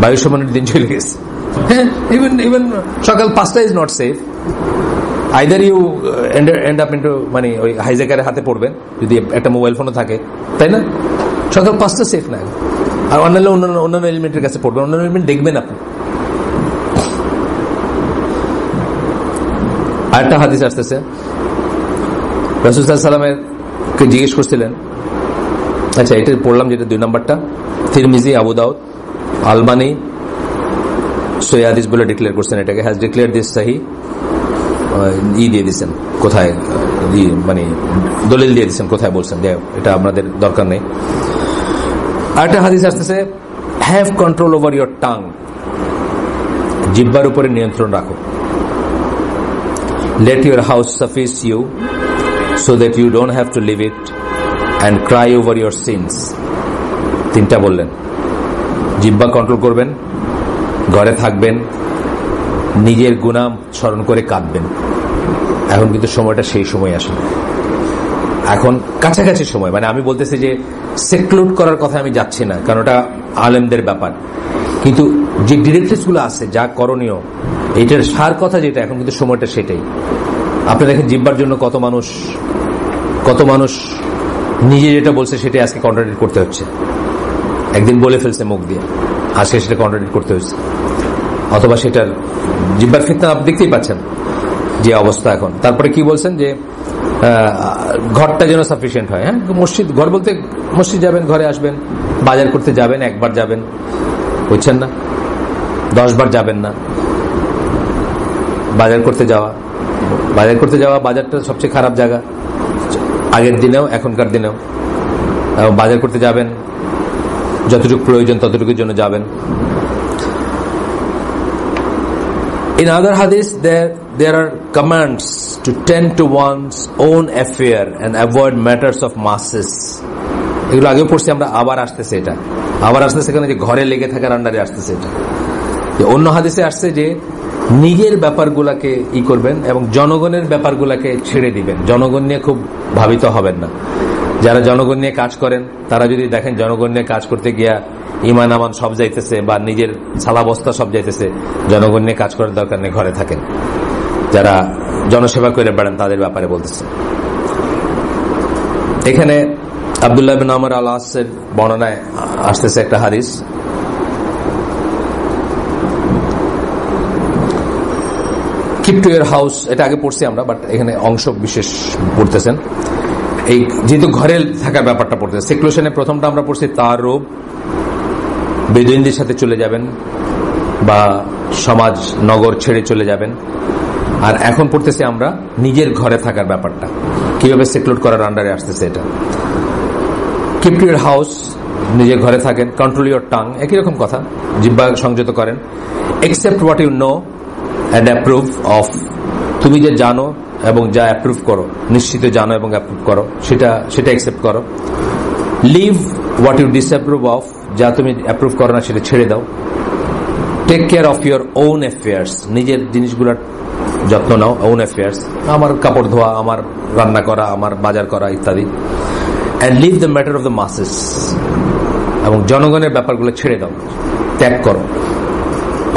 বায়ু সেবনের দিন চলে গেছে। হ্যাঁ, ইভেন সকাল 5টা is not safe. Either you end up into মানে ওই হাইজ্যাকারের হাতে পড়বেন যদি একটা মোবাইল ফোনও থাকে, তাই না? সকাল 5টা সেফ না, আর অন্যান্য এলিমেন্টের কাছে পড়বেন, অন্যান্য এলিমেন্ট দেখবেন আপনি। আরেকটা হাদিস আসতেছে, রাসূল সাল্লাল্লাহু আলাইহি ওয়াসাল্লামের কে জিজ্ঞেস করছিলেন, আচ্ছা এটা পড়লাম যেটা 2 নম্বরটা, তিরমিজি, আবু দাউদ, আলবানী সহিহ হাদিস বলে ডিক্লেয়ার করছেন এটাকে, হ্যাজ ডিক্লেয়ার দিস সহিহ, দিয়ে দিচ্ছেন কোথায়, মানে দলিল দিয়ে দিচ্ছেন কোথায় বলছেন, এটা আমাদের দরকার নেই। আরেকটা হাদিস আসতেছে, have control over your tongue, জিহ্বার উপরে নিয়ন্ত্রণ রাখো। Let your house suffice you so that you don't have to leave it and cry over your sins. 3টা বললেন, জিহ্বা কন্ট্রোল করবেন, ঘরে থাকবেন, নিজের গুনাহ স্মরণ করে কাঁদবেন। এখন কিন্তু সময়টা সেই সময় আসে, এখন কাছাকাছি সময়, মানে আমি বলতেছি যে সেক্লুড করার কথা আমি যাচ্ছি না, কারণ ওটা আলেমদের ব্যাপার, কিন্তু যে ডিরেক্টরিজ গুলো আছে, যা করণীয়, এটার সার কথা যেটা, এখন কিন্তু সময়টা সেটাই। আপনি দেখেন জিহ্বার জন্য কত মানুষ নিজে যেটা বলছে সেটাই আজকে কন্ট্রাডিক্ট করতে হচ্ছে। একদিন বলে ফেলছে মুখ দিয়ে, আজকে সেটা কন্ট্রাডিক্ট করতে হচ্ছে, অথবা সেটার জিহ্বার ফিতনা আপনি দেখতেই পাচ্ছেন যে অবস্থা এখন। তারপরে কি বলছেন যে ঘরটা যেন সাফিসিয়েন্ট হয়। হ্যাঁ, মসজিদ, ঘর বলতে মসজিদ যাবেন, ঘরে আসবেন, বাজার করতে যাবেন, একবার যাবেন, বুঝছেন না, 10 বার যাবেন না। বাজার করতে যাওয়া, বাজারটা সবচেয়ে খারাপ জায়গা, আগের দিনেও এখনকার দিনেও। বাজার করতে যাবেন, যতটুকু প্রয়োজন ততটুকুর জন্য যাবেন। In other hadith, there are commands to tend to one's own affair and avoid matters of masses. এগুলো আগেও পড়ছি আমরা, আবার আসতেছে এটা, কেন যে ঘরে লেগে থাকার আন্ডারে আসতেছে এটা। অন্য হাদিসে আসছে যে নিজের ব্যাপারগুলাকে করবেন এবং জনগণের ব্যাপারগুলাকে ছেড়ে দিবেন। জনগণ নিয়ে খুব ভাবিত হবেন না। যারা জনগণ নিয়ে কাজ করেন তারা যদি দেখেন জনগণ নিয়ে কাজ করতে গিয়া ইমান আমান সব যাইতেছে বা নিজের ছালা বস্তা সব যাইতেছে, জনগণ নিয়ে কাজ করার দরকার নেই, ঘরে থাকেন। যারা জনসেবা করে বেড়ান তাদের ব্যাপারে বলতেছে। এখানে আব্দুল্লাহ বিন আমর আল আসের বর্ণনায় আসতেছে একটা হাদিস, কিপ টু ইয়ার হাউস, এটা আগে পড়ছি আমরা, বাট এখানে অংশ বিশেষ পড়তেছেন। এই যেহেতু ঘরে থাকার ব্যাপারটা পড়তেছে, সেক্লুশনে প্রথমটা আমরা পড়ছি তার রূপ, বেদুইনদের সাথে চলে যাবেন বা সমাজ নগর ছেড়ে চলে যাবেন। আর এখন পড়তেছি আমরা নিজের ঘরে থাকার ব্যাপারটা, কিভাবে সেক্লুড করার আন্ডারে আসতেছে এটা। কিপ টু ইয়ার হাউস, নিজের ঘরে থাকেন। কন্ট্রোল ইউর টাং, একই রকম কথা, জিহ্বা সংযত করেন। Accept what you know and approve of, তুমি যে জানো এবং যা অ্যাপ্রুভ করো, নিশ্চিত জানো এবং অ্যাপ্রুভ করো, সেটা অ্যাকসেপ্ট করো। Leave what you disapprove of, যা তুমি অ্যাপ্রুভ করো না সেটা ছেড়ে দাও। Take care of your own affairs, নিজের জিনিসগুলোর যত্ন নাও। ওন অ্যাফেয়ার্স, আমার কাপড় ধোয়া, আমার রান্না করা, আমার বাজার করা ইত্যাদি। And leave the matter of the masses, এবং জনগণের ব্যাপারগুলো ছেড়ে দাও, ত্যাগ করো।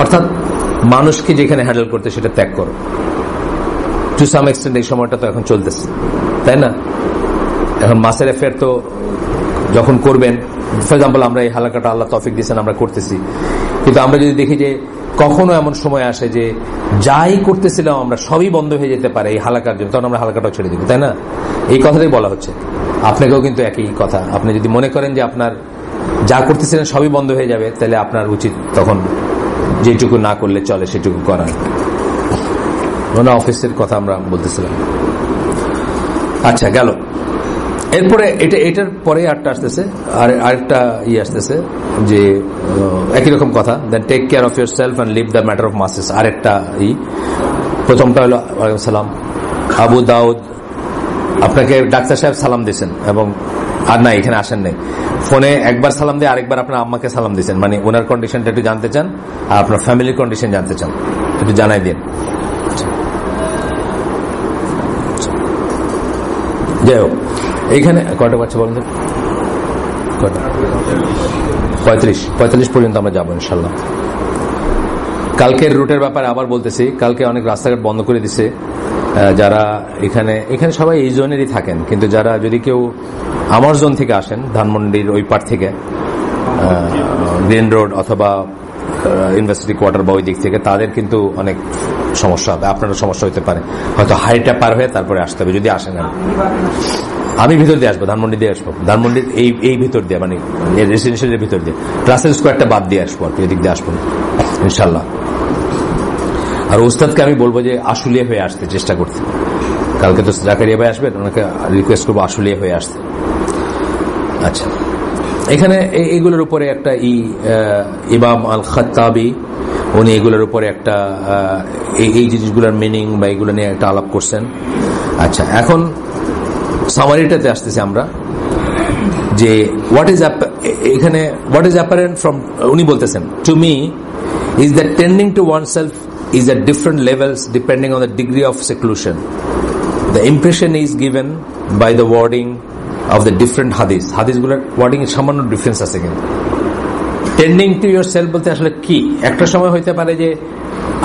অর্থাৎ মানুষকে যেখানে হ্যান্ডেল করতে সেটা ত্যাগ করো। টু সাম এক্সটেন্ট এই সময়টা তো এখন চলতেছে, তাই না? এখন মাসের অ্যাফেয়ার তো যখন করবেন, ফর এক্সাম্পল আমরা এই হালাকাটা আল্লাহ তৌফিক দিয়েছেন আমরা করতেছি, কিন্তু আমরা যদি দেখি যে কখনো এমন সময় আসে যে যাই করতেছিলাম আমরা সবই বন্ধ হয়ে যেতে পারে এই হালাকার জন্য, তখন আমরা হালাকাটাও ছেড়ে দিব, তাই না? এই কথাটাই বলা হচ্ছে। আপনাকেও কিন্তু একই কথা। আপনি যদি মনে করেন যে আপনার যা করতেছিলেন সবই বন্ধ হয়ে যাবে, তাহলে আপনার উচিত তখন যেটুকু না করলে চলে সেটুকু করার। মানে অফিসের কথা আমরা বলতেছিলাম। আচ্ছা, গেল। এরপরে এটার পরে আরেকটা আসতেছে, আরেকটা আসতেছে যে একই রকম কথা, then take care of your self and leave the matter of masses. আরেকটা প্রথমটা হলো ওয়ালাইকুম সালাম, আবু দাউদ, আপনাকে ডাক্তার সাহেব সালাম দিয়েছেন এবং আর না এখানে আসেন নাই, ফোনে একবার সালাম দিয়ে আরেকবার আপনার আম্মাকে সালাম দিয়েছেন, মানে ওনার কন্ডিশনটা একটু জানতে চান আর আপনার ফ্যামিলির কন্ডিশন জানতে চান, একটু জানাই দিন। যাই হোক, এইখানে কয়টা বাচ্চা বলেন? 45 পর্যন্ত আমরা যাবো ইনশাল্লাহ। কালকের রুটের ব্যাপারে আবার বলতেছি, কালকে অনেক রাস্তাঘাট বন্ধ করে দিছে। যারা এখানে সবাই এই জোনেরই থাকেন, কিন্তু যারা যদি কেউ আমার জোন থেকে আসেন, ধানমন্ডির ওই পার থেকে, গ্রিন রোড অথবা ইউনিভার্সিটি কোয়ার্টার বা ওই দিক থেকে, তাদের কিন্তু অনেক সমস্যা হবে। আপনারও সমস্যা হতে পারে, হয়তো হাইটা পার হয়ে তারপরে আসতে হবে যদি আসেন। আমি ভিতর দিয়ে আসবো, ধানমন্ডি দিয়ে আসবো, ধানমন্ডির এই ভিতর দিয়ে, মানে রেসিডেন্সিয়ালের ভিতর দিয়ে, রাসেল স্কোয়ারটা বাদ দিয়ে আসবো, এদিক দিয়ে আসবো ইনশাল্লাহ। আর ওস্তাদকে আমি বলবো যে আশুলিয়া হয়ে আসতে চেষ্টা করতে। কালকে তো জাকারিয়া ভাই আসবেন, ওনাকে রিকোয়েস্ট করবো আশুলিয়া হয়ে আসতে। আচ্ছা, এখানে এইগুলোর উপরে একটা ইমাম আল খাত্তাবি, উনি এগুলোর উপরে একটা এই জিনিসগুলোর মিনিং বা এগুলো নিয়ে একটা আলাপ করছেন। আচ্ছা, এখন সামারিটাতে আসতেছি আমরা, যে হোয়াট ইজ অ্যাপারেন্ট ফ্রম, উনি বলতেছেন, to me is that tending to one self is at different levels depending on the degree of seclusion. The impression is given by the wording of the different hadith. Hadith গুলোর wording এর সামান্য difference আছে কিন্তু। Tending to your self বলতে আসলে কি? একটা সময় হইতে পারে যে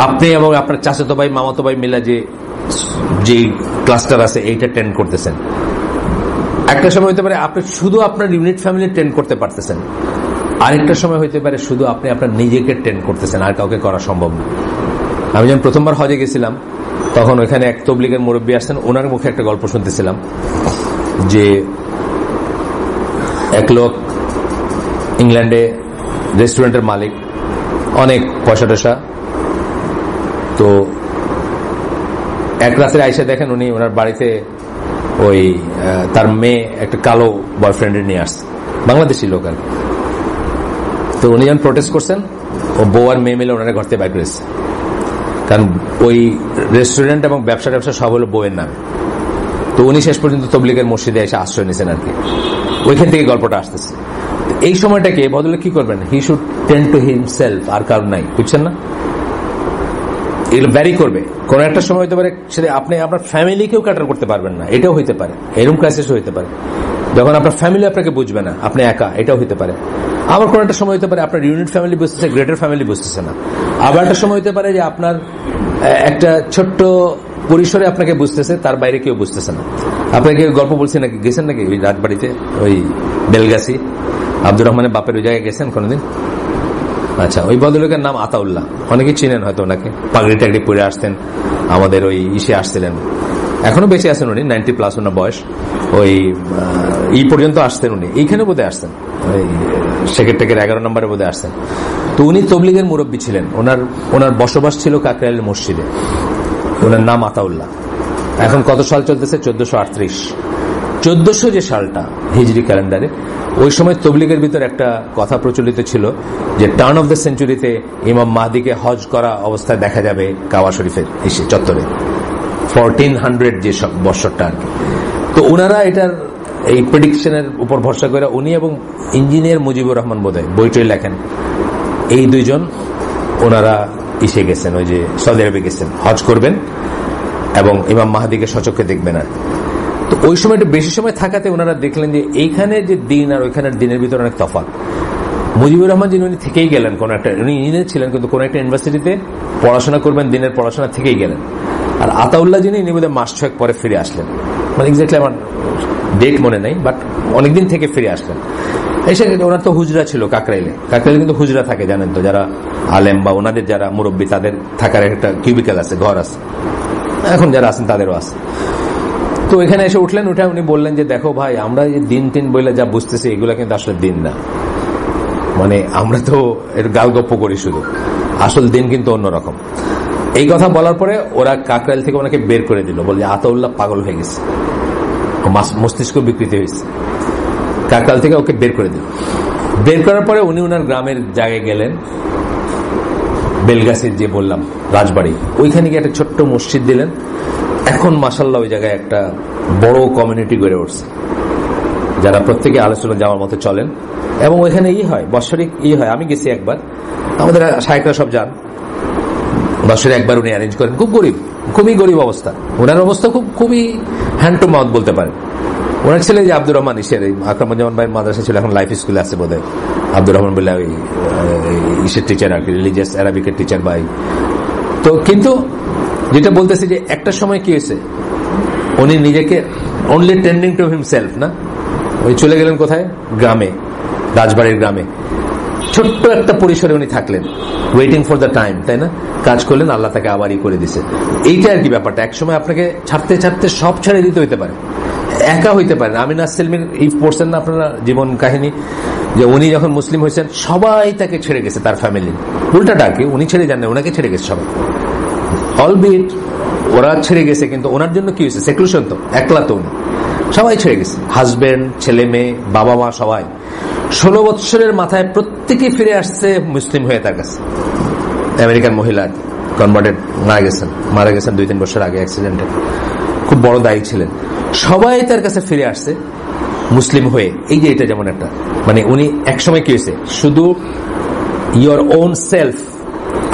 আপনি এবং আপনার চাচাতো ভাই মামাতো ভাই মিলা যে ক্লাস্টার আছে এইটা টেন্ড করতেছেন। একটা সময় হইতে পারে আপনি শুধু আপনার ইউনিট ফ্যামিলি টেন্ড করতে পারতেছেন। আরেকটা সময় হইতে পারে শুধু আপনি আপনার নিজেকে টেন্ড করতেছেন, আর কাউকে করা সম্ভব না। আমি যখন প্রথমবার হজে গেছিলাম, তখন ওইখানে এক তবলিগের মুরব্বী আসছেন, ওনার মুখে একটা গল্প শুনতেছিলাম যে এক লোক ইংল্যান্ডে রেস্টুরেন্টের মালিক, অনেক পয়সা টয়সা, তো এক রাত্রে আইসা দেখেন উনি ওনার বাড়িতে ওই তার মেয়ে একটা কালো বয়ফ্রেন্ডের নিয়ে আসছে, বাংলাদেশি লোক। তো উনি যখন প্রোটেস্ট করছেন, ও বউ আর মেয়ে মিলে ওনারা ঘর থেকে বাইর করেছে, কারণ ওই রেস্টুরেন্ট এবং ব্যবসা সব হলো বউয়ের নামে। তো উনি শেষ পর্যন্ত তবলিগের মসজিদে এসে আশ্রয় নিয়েছেন আর কি। ওইখান থেকে গল্পটা আসতেছে। এই সময়টাকে বদলে কি করবেন? He should tend to himself, আর কারণ নাই, বুঝছেন না? এগুলো ভ্যারি করবে। কোন একটা সময় হতে পারে সেটা আপনি আপনার ফ্যামিলিকেও ক্যাটার করতে পারবেন না, এটাও হইতে পারে। এরকম ক্রাইসিসও হইতে পারে যখন আপনার ফ্যামিলি আপনাকে বুঝবে না, আপনি একা, এটাও হইতে পারে। আবার কোন একটা সময় হতে পারে আপনার ইউনিট ফ্যামিলি বুঝতেছে, গ্রেটার ফ্যামিলি বুঝতেছে না। আবার একটা সময় হতে পারে যে আপনার একটা ছোট্ট পরিসরে আপনাকে বুঝতেছে, তার বাইরে কেউ বুঝতেছে না। আপনাকে গল্প বলছি নাকি, গেছেন নাকি ওই রাজবাড়িতে, ওই বেলগাছি আব্দুর রহমানের বাপের ওই জায়গায় গেছেন কোনদিন? আচ্ছা, ওই ভদ্রলোকের নাম আতাউল্লাহ, অনেকে চিনেন হয়তো ওনাকে। পাগড়ি টাগড়ি পরে আসতেন, আমাদের ওই ইসে আসছিলেন, এখনো বেঁচে আছেন উনি, 90+ ওনার বয়স। ওই পর্যন্ত আসতেন উনি, এইখানে বোধহয় আসতেন, ওই সেক্রেটারির 11 নম্বরে বোধহয় আসতেন। তো উনি তবলিগের মুরব্বী ছিলেন, ওনার বসবাস ছিল কাকরাইলের মসজিদে, ওনার নাম আতাউল্লাহ। এখন কত সাল চলতেছে? 1438। 1400 যে সালটা হিজরি ক্যালেন্ডারে, ওই সময় তবলিগের ভিতর একটা কথা প্রচলিত ছিল যে টার্ন অফ দ্য সেঞ্চুরিতে ইমাম মাহদিকে হজ করা অবস্থায় দেখা যাবে কাবা শরীফের এসে চত্বরে, 1400 যে বছরটা আর কি। তো ওনারা এটার এই প্রেডিকশনের উপর ভরসা করে উনি এবং ইঞ্জিনিয়ার মুজিবুর রহমান বোধহয় বইটই লেখেন, এই দুইজন ওনারা এসে গেছেন, ওই যে সৌদি আরবে গেছেন, হজ করবেন এবং ইমাম মাহদিকে সচক্ষে দেখবেন। আর তো ওই সময় একটু বেশি সময় থাকাতে ওনারা দেখলেন যে এইখানে যে দিন আর ওইখানের দিনের ভিতরে অনেক তফাৎ। মুজিবুর রহমান যিনি উনি থেকেই গেলেন, কোন একটা, উনি ইঞ্জিনিয়ার ছিলেন কিন্তু কোন একটা ইউনিভার্সিটিতে পড়াশোনা করবেন, দিনের পড়াশোনা থেকেই গেলেন। আর আতাউল্লাহ যিনি বোধহয় মাস 6 পরে ফিরে আসলেন, মানে এক্স্যাক্টলি আমার ডেট মনে নাই, বাট অনেকদিন থেকে ফিরে আসলেন। এসে ওনার তো হুজরা ছিল কাকরাইলে কিন্তু হুজরা থাকে জানেন তো, যারা আলেম বা ওনাদের যারা মুরব্বী তাদের থাকার একটা কিউবিক্যাল আছে, ঘর আছে, এখন যারা আছেন তাদেরও আছে। তো এখানে এসে উঠলেন, উঠে উনি বললেন যে দেখো ভাই, আমরা এই দিন বলে যা বুঝতেছি এগুলা কিন্তু আসলে দিন না, মানে আমরা তো এর গালগপ্প করি শুধু, আসল দিন কিন্তু অন্যরকম। এই কথা বলার পরে ওরা কাকরাইল থেকে ওনাকে বের করে দিল, বলে আতাউল্লাহ পাগল হয়ে গেছে, মস্তিষ্ক বিকৃতি হয়েছে। কাকরাইল থেকে ওকে বের করে দিল। বের করার পরে উনি ওনার গ্রামের জায়গায় গেলেন, বেলগাছির যে বললাম রাজবাড়ি, ওইখানে গিয়ে একটা ছোট্ট মসজিদ দিলেন। এখন মাশাআল্লাহ ওই জায়গায় একটা বড় কমিউনিটি গড়ে উঠছে, যারা প্রত্যেকে আলোচনা যাওয়ার মতো চলেন। এবং ওইখানে হয় বৎসরিক হয়, আমি গেছি একবার, আমাদের শায়েখরা সব যান, বছরে একবার উনি অ্যারেঞ্জ করেন। খুব গরিব, খুবই গরিব অবস্থা, ওনার অবস্থা খুবই হ্যান্ড টু মাউথ বলতে পারেন। ওনার ছেলে যে আব্দুর রহমান ইসের আকরামুজ্জামান ভাইয়ের মাদ্রাসা ছিল, এখন লাইফ স্কুলে আছে বোধহয়, আব্দুর রহমান বলে ওই ইসের টিচার আর কি, রিলিজিয়াস অ্যারাবিকের টিচার ভাই। তো কিন্তু যেটা বলতেছি যে একটা সময় কি হয়েছে, উনি নিজেকে অনলি টেন্ডিং টু হিমসেলফ না, ওই চলে গেলেন কোথায়, গ্রামে, রাজবাড়ির গ্রামে, ছোট্ট একটা পরিসরে উনি থাকলেন, ওয়েটিং ফর দ্য টাইম, তাই না, কাজ করলেন, আল্লাহ তাকে আবারই করে দিছে। এইটা আর কি ব্যাপারটা, একসময় আপনাকে ছাড়তে ছাড়তে সব ছেড়ে দিতে হইতে পারে, একা হইতে পারেন। আমিনা সেলমিন ইফ পড়ছেন না আপনারা জীবন কাহিনী, যে উনি যখন মুসলিম হয়েছেন সবাই তাকে ছেড়ে গেছে, তার ফ্যামিলি, উল্টাটা আর কি, উনি ছেড়ে যান না, ওনাকে ছেড়ে গেছে সবাই, অলবিট ওরা ছেড়ে গেছে, কিন্তু ওনার জন্য কি হয়েছে, সেক্লুশন তো, একলা তো উনি, সবাই ছেড়ে গেছে, হাজবেন্ড, ছেলে মেয়ে, বাবা মা সবাই। 16 বৎসরের মাথায় প্রত্যেকে ফিরে আসছে মুসলিম হয়ে তার কাছে। আমেরিকান মহিলা কনভার্টেড, মারা গেছেন 2-3 বছর আগে অ্যাক্সিডেন্টে, খুব বড় দায়ী ছিলেন, সবাই তার কাছে ফিরে আসছে মুসলিম হয়ে। এই যে এটা যেমন একটা, মানে উনি একসময় কি হয়েছে, শুধু ইয়োর ওন সেলফ,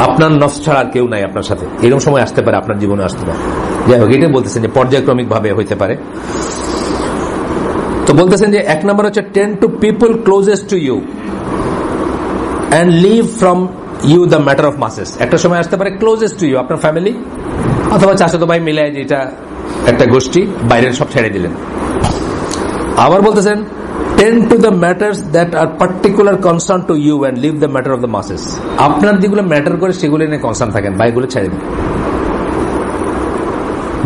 আপনার নফস ছাড়া আর কেউ নাই আপনার সাথে, এরকম সময় আসতে পারে, আপনার জীবনে আসতে পারে। যাই হোক, এটা বলতেছেন যে পর্যায়ক্রমিক ভাবে হইতে পারে। তো বলতেছেন যে 1 নম্বর হচ্ছে tend to people closest to you and leave from you the matter of masses. একটা সময় আসতে পারে ক্লোজেস্ট টু ইউ, আপনার ফ্যামিলি অথবা চাচাতো ভাই মিলে, যেটা একটা গোষ্ঠী, বাইরের সব ছেড়ে দিলেন। আবার বলতেছেন tend to the matters that are particular concern to you and leave the matter of the masses. আপনার যেগুলো ম্যাটার করে সেগুলো নিয়ে কনসার্ন থাকেন, বাইগুলো ছেড়ে দিন।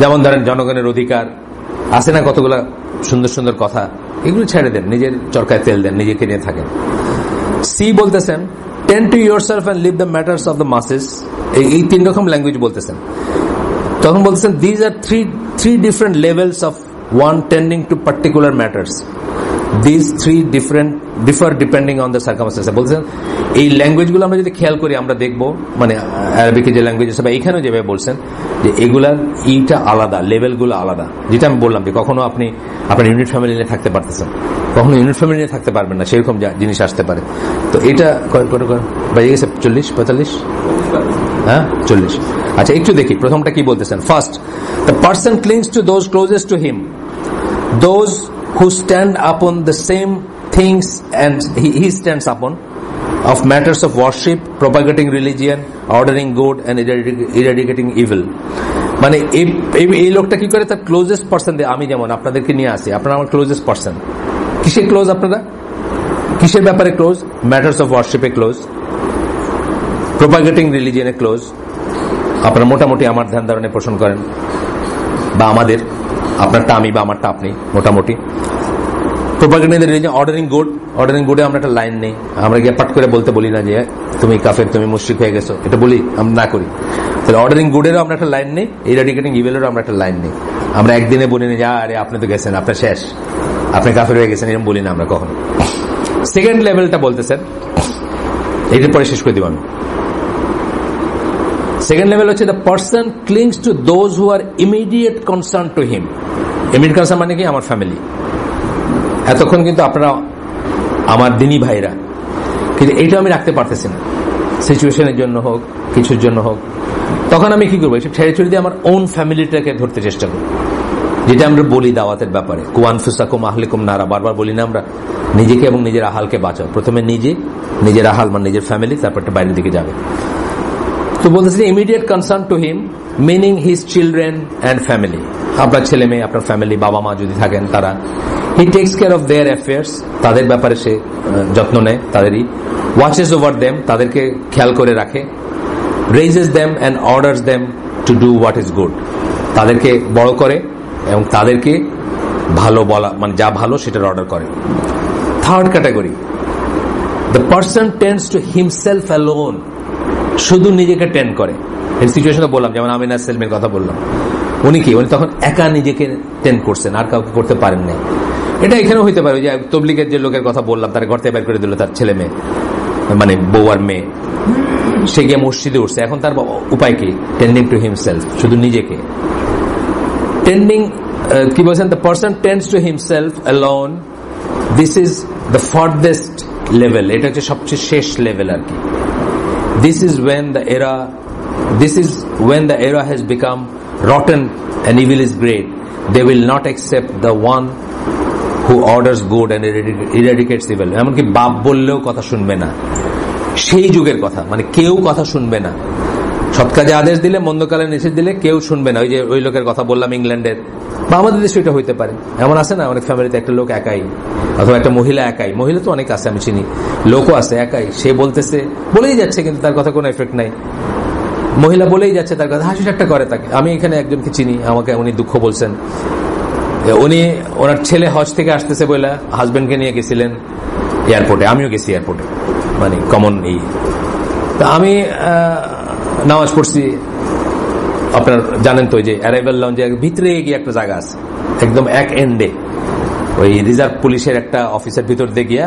যেমন ধরেন জনগণের অধিকার আছে না, কতগুলা সুন্দর সুন্দর কথা, এগুলো ছেড়ে দেন, নিজের চরকায় তেল দেন, নিজেকে নিয়ে থাকেন। সি বলতেছেন tend to yourself and leave the matters of the masses. এই 3 রকম ল্যাঙ্গুয়েজ বলতেছেন। তখন বলতেছেন these are three different levels of one tending to particular matters. These 3 differ depending on the circumstances. বলছেন এই ল্যাঙ্গুয়েজগুলো আমরা যদি খেয়াল করি, আমরা দেখবো, মানে আরবিকে যে ল্যাঙ্গুয়েজ আছে বা এখানেও যেভাবে বলছেন যে এগুলার এইটা আলাদা, লেভেলগুলো আলাদা। যেটা আমি বললাম যে কখনো আপনি আপনার ইউনিট ফ্যামিলি নিয়ে থাকতে পারতেছেন, কখনো ইউনিট ফ্যামিলি নিয়ে থাকতে পারবেন না, সেরকম জিনিস আসতে পারে। তো এটা বেজে গেছে 40-45, হ্যাঁ 40। আচ্ছা, একটু দেখি প্রথমটা কি বলতেছেন। First, the person clings to those closest to him, those who stand upon the same things and he stands upon, of matters of worship, propagating religion, ordering good and eradicating evil. মানে এই লোকটা কি করে, তার closest person. আমি যেমন আপনাদেরকে নিয়ে আসি, আপনারা আমার ক্লোজেস্ট পার্সন। কিসে ক্লোজ আপনারা, কিসের ব্যাপারে ক্লোজ? ম্যাটার্স অফ ওয়ার্শিপে ক্লোজ, প্রপাগেটিং রিলিজিয়নে ক্লোজ। আপনারা মোটামুটি আমার ধ্যান ধারণে পোষণ করেন, বা আমাদের, আপনারটা আমি বা আমারটা আপনি, মোটামুটি। প্রপাগেটিং রিলিজিয়ন, অর্ডারিং গুডে আমরা একটা লাইন নেই, আমরা গিয়ে পাট করে বলতে বলি না যে তুমি কাফের, তুমি মুশরিক হয়ে গেছো, এটা বলি আমরা না করি। তাহলে অর্ডারিং গুডেরও আমরা একটা লাইন নেই, এরাডিকেটিং ইভিলেরও আমরা একটা লাইন নেই। আমরা একদিনে বলি না যে আরে আপনি তো গেছেন, আপনার শেষ, আপনি কাফের হয়ে গেছেন, এরকম বলি না আমরা কখনো। সেকেন্ড লেভেলটা বলতেছেন, এটার পরে শেষ করে দিব আমি। সেকেন্ড লেভেল হচ্ছে the person clings to those who are immediate concern to him. Immediate concern মানে কি, আমার ফ্যামিলি। এতক্ষণ কিন্তু আপনারা আমার দিনী ভাইরা, কিন্তু এইটা আমি রাখতে পারতেছি না, সিচুয়েশনের জন্য হোক, কিছুর জন্য হোক। তখন আমি কি করবো, এসব ছেড়ে ছড়ে দিয়ে আমার ওন ফ্যামিলিটাকে ধরতে চেষ্টা করবো। যেটা আমরা বলি দাওয়াতের ব্যাপারে, কুয়ানফুসাকুম আহলিকুম নারা, বারবার বলি না আমরা, নিজেকে এবং নিজের আহালকে বাঁচাও। প্রথমে নিজের আহাল মানে নিজের ফ্যামিলি, তারপরটা বাইরের দিকে যাবে। তো বলতেছি immediate concern to him, meaning his children and family. আপনার ছেলে মেয়ে, আপনার ফ্যামিলি, বাবা মা যদি থাকেন তারা। He takes care of their affairs, তাদের ব্যাপারে সে যত্ন নেয়, তাদেরই। ওয়াচেস ওভার দেম, তাদেরকে খেয়াল করে রাখে। Raises them and orders them to do what is good, তাদেরকে বড় করে এবং তাদেরকে ভালো বলা, মানে যা ভালো সেটার অর্ডার করে। Third category, the person tends to himself alone, শুধু নিজেকে টেন্ড করে। এই সিচুয়েশনে বললাম, যেমন আমিনা সেলমের কথা বললাম, উনি তখন একা নিজেকে টেন্ড করছেন, আর কাউকে করতে পারেন নাই। এটা এখানেও হইতে পারে, যে তবলিগের যে লোকের কথা বললাম, তার ঘর থেকে বের করে দিল তার ছেলে মেয়ে, মানে বউ আর মেয়ে, সে গিয়ে মসজিদে উঠছে। এখন তার উপায় কি? টেন্ডিং টু হিমসেলফ, শুধু নিজেকে টেন্ডিং। কি বলছেন? The person tends to himself alone, this is the farthest level, এটা হচ্ছে সবচেয়ে শেষ লেভেল আর কি। This is when the era has become rotten and evil is great. They will not accept the one who orders good and eradicates evil, এমনকি বাপ বললেও কথা শুনবে না। সেই যুগের কথা, মানে কেউ কথা শুনবে না। সৎ কাজে আদেশ দিলে, মন্দ কালে নিষেধ দিলে কেউ শুনবে না। ওই যে ওই লোকের কথা বললাম ইংল্যান্ডের, বা আমাদের দেশে এটা হইতে পারে। এমন আছে না অনেক ফ্যামিলিতে একটা লোক একাই, অথবা একটা মহিলা একাই, মহিলা তো অনেক আছে আমি চিনি, লোকও আছে একাই, সে বলতেছে বলেই যাচ্ছে কিন্তু তার কথা কোনো এফেক্ট নাই, মহিলা বলেই যাচ্ছে তার কথা, হাসি ঠাট্টা করে তাকে। আমি এখানে একজনকে চিনি, আমাকে উনি দুঃখ বলছেন, উনি ওনার ছেলে হজ থেকে আসতেছে বলে হাজবেন্ডকে নিয়ে গেছিলেন এয়ারপোর্টে, আমিও গেছি এয়ারপোর্টে, মানে কমন এই। তা আমি নামাজ পড়ছি, আপনার জানেন তো যে অ্যারাইভাল লঞ্চের ভিতরে গিয়ে একটা জায়গা আছে, একদম এক এন্ডে, ওই রিজার্ভ পুলিশের একটা অফিসের ভিতর দিয়ে গিয়ে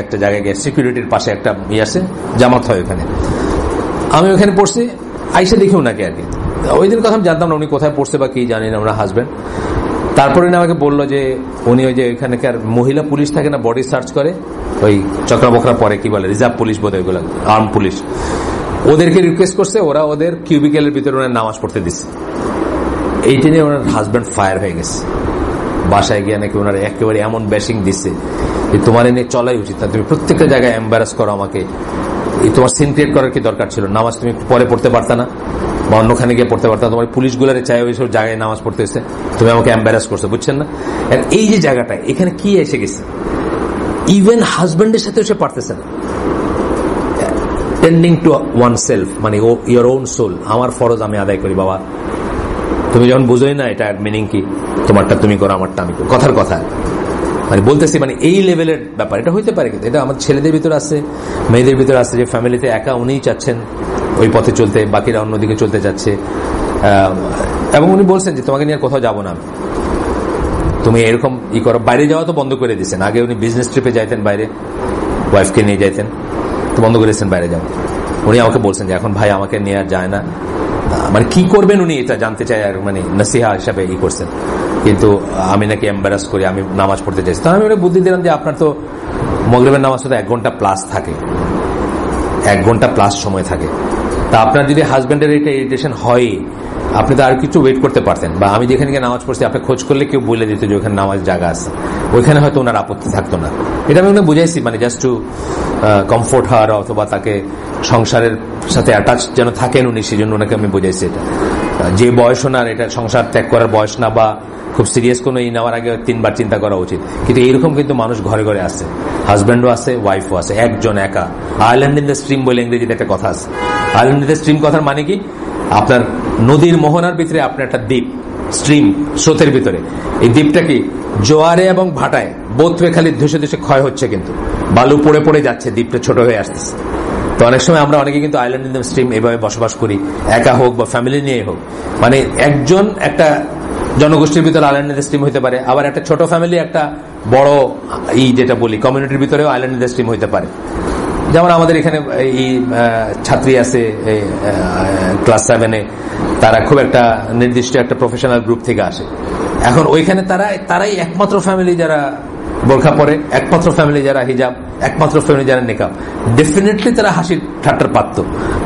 একটা জায়গায় গিয়ে সিকিউরিটির পাশে একটা আছে, জামাত হয় ওখানে। আমি ওখানে পড়ছি, আইসে দেখি ওনাকে আর কি। ওই দিন কথা আমি জানতাম না উনি কোথায় পড়ছে বা কি জানি না, ওনার হাজবেন্ড। তারপরে আমাকে বললো যে উনি ওই যে ওইখানকার মহিলা পুলিশ থাকে না, বডি সার্চ করে, ওই চক্রা বকরা পরে কি বলে, রিজার্ভ পুলিশ বোধ হয়, ওইগুলো আর্ম পুলিশ, ওদেরকে রিকোয়েস্ট করছে, ওরা ওদের কিউবিকেলের ভিতরে ওনার নামাজ পড়তে দিচ্ছে। এইটা নিয়ে ওনার হাজবেন্ড ফায়ার হয়ে গেছে। বাসায় গিয়ে নাকি ওনার একেবারে এমন ব্যাশিং দিচ্ছে যে তোমার এনে চলাই উচিত না, তুমি প্রত্যেকটা জায়গায় এম্বারাস করো আমাকে, তোমার সিন ক্রিয়েট করার কি দরকার ছিল, নামাজ তুমি পরে পড়তে পারতা না, বা অন্যখানে গিয়ে পড়তে পারতা, তোমার পুলিশগুলোর চাই ওইসব জায়গায় নামাজ পড়তে এসে তুমি আমাকে এম্বারাস করছো, বুঝছেন না? এই যে জায়গাটা, এখানে কি এসে গেছে, ইভেন হাজবেন্ডের সাথে সে পারতেছে না। টেন্ডিং টু ওয়ান সেলফ, মানে ইয়োর ওন সোল, আমার ফরজ আমি আদায় করি বাবা, তুমি যখন বুঝোই না এটা মিনিং কি, তোমারটা তুমি করো আমারটা আমি করি, কথার কথা মানে বলতেছি, মানে এই লেভেলের ব্যাপার। এটা হইতে পারে কিন্তু এটা আমাদের ছেলেদের ভিতরে আছে, মেয়েদের ভিতরে আছে, যে ফ্যামিলিতে একা উনিই চাচ্ছেন ওই পথে চলতে, বাকিরা অন্যদিকে চলতে যাচ্ছে, এবং উনি বলছেন যে তোমাকে নিয়ে কোথাও যাবো না, তুমি এরকম ই করো। বাইরে যাওয়া তো বন্ধ করে দিচ্ছেন, আগে উনি বিজনেস ট্রিপে যাইতেন বাইরে, ওয়াইফকে নিয়ে যাইতেন, তো বন্ধ করে দিচ্ছেন বাইরে যাওয়া। উনি আমাকে বলছেন যে এখন ভাই আমাকে নিয়ে আর যায় না, মানে কি করবেন উনি এটা জানতে চাই, আর মানে নসিহা হিসাবে ই করছেন, কিন্তু আমি নাকি এম্বারাস করি, আমি নামাজ পড়তে চাইছি। তো আমি ওটা বুদ্ধি দিলাম যে আপনার তো মাগরিবের নামাজ তো 1 ঘন্টা প্লাস থাকে, 1 ঘন্টা প্লাস সময় থাকে, তা আপনার যদি হাজবেন্ডের এটা ইরিটেশন হয়, আপনি তো আর কিছু ওয়েট করতে পারতেন, বা আমি যেখানে গিয়ে নামাজ পড়ছি আপনি খোঁজ করলে কেউ বলে দিত যে ওখানে নামাজ জায়গা আছে, ওইখানে হয়তো ওনার আপত্তি থাকতো না। এটা আমি ওনাকে বুঝাইছি, মানে জাস্ট টু কমফোর্ট হার, অথবা তাকে সংসারের সাথে অ্যাটাচ যেন থাকেন উনি, সেই জন্য ওনাকে আমি বুঝাইছি। এটা যে বয়স ওনার, এটা সংসার ত্যাগ করার বয়স না, বা খুব সিরিয়াস কোনো ই নেওয়ার আগে 3 বার চিন্তা করা উচিত। কিন্তু এইরকম কিন্তু মানুষ ঘরে ঘরে আছে, হাজব্যান্ডও আছে, ওয়াইফও আছে, একজন একা। আইল্যান্ড ইন দ্য স্ট্রিম বলে ইংরেজিতে একটা কথা আছে। আইল্যান্ড ইন দ্য স্ট্রিম কথার মানে কি, আপনার নদীর মোহনার ভিতরে আপনার একটা দ্বীপ, স্ট্রিম, স্রোতের ভিতরে। এই দ্বীপটা কি জোয়ারে এবং ভাটায় বোধে খালি ধসে ধসে ক্ষয় হচ্ছে, কিন্তু বালু পড়ে পড়ে যাচ্ছে, দ্বীপটা ছোট হয়ে আসতেছে। তো অনেক সময় আমরা অনেকে কিন্তু আইল্যান্ড ইন দ্য স্ট্রিম এভাবে বসবাস করি, একা হোক বা ফ্যামিলি নিয়ে হোক। মানে একজন একটা জনগোষ্ঠীর ভিতরে আইল্যান্ড ইন দ্য স্ট্রিম হইতে পারে, আবার একটা ছোট ফ্যামিলি একটা বড় যেটা বলি কমিউনিটির ভিতরেও আইল্যান্ড ইন দ্য স্ট্রিম হইতে পারে। যেমন আমাদের এখানে এই ছাত্রী আছে ক্লাস 7-এ, তারা খুব একটা নির্দিষ্ট একটা প্রফেশনাল গ্রুপ থেকে আসে। এখন ওইখানে তারাই একমাত্র ফ্যামিলি যারা বোরখা পরে, একমাত্র ফ্যামিলি যারা হিজাব, একমাত্র ফ্যামিলি যারা নেকাব। ডেফিনেটলি তারা হাসির ঠাট্টার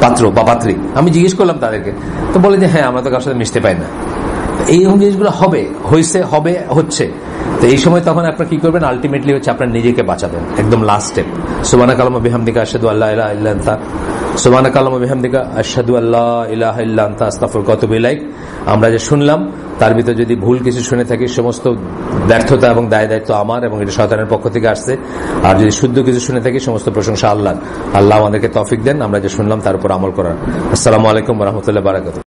পাত্র বা পাত্রী। আমি জিজ্ঞেস করলাম তাদেরকে, তো বলে যে হ্যাঁ আমরা তো কারোর সাথে মিশতে পাই না। এইরকম জিনিসগুলো হচ্ছে। তো এই সময় তখন আপনার কি করবেন, আলটিমেটলি হচ্ছে আপনার নিজেকে বাঁচাবেন, একদম লাস্ট স্টেপ। সুবহানাকা আল্লাহুম্মা বিহামদিকা আশহাদু আল্লা ইলাহা ইল্লা আনতা, সুবহানাকা আল্লাহুম্মা বিহামদিকা আশহাদু আল্লা ইলাহা ইল্লা আনতা আস্তাগফিরুকা ওয়া আতুবু ইলাইক। আমরা যে শুনলাম তার ভিতরে যদি ভুল কিছু শুনে থাকি, সমস্ত ব্যর্থতা এবং দায়-দায়িত্ব আমার, এবং এটা শয়তানের পক্ষ থেকে আসছে। আর যদি শুদ্ধ কিছু শুনে থাকি, সমস্ত প্রশংসা আল্লাহর। আল্লাহ আমাদেরকে তৌফিক দেন আমরা যে শুনলাম তার উপর আমল করার। আসসালামু আলাইকুম ওয়া রাহমাতুল্লাহি ওয়া বারাকাতুহু।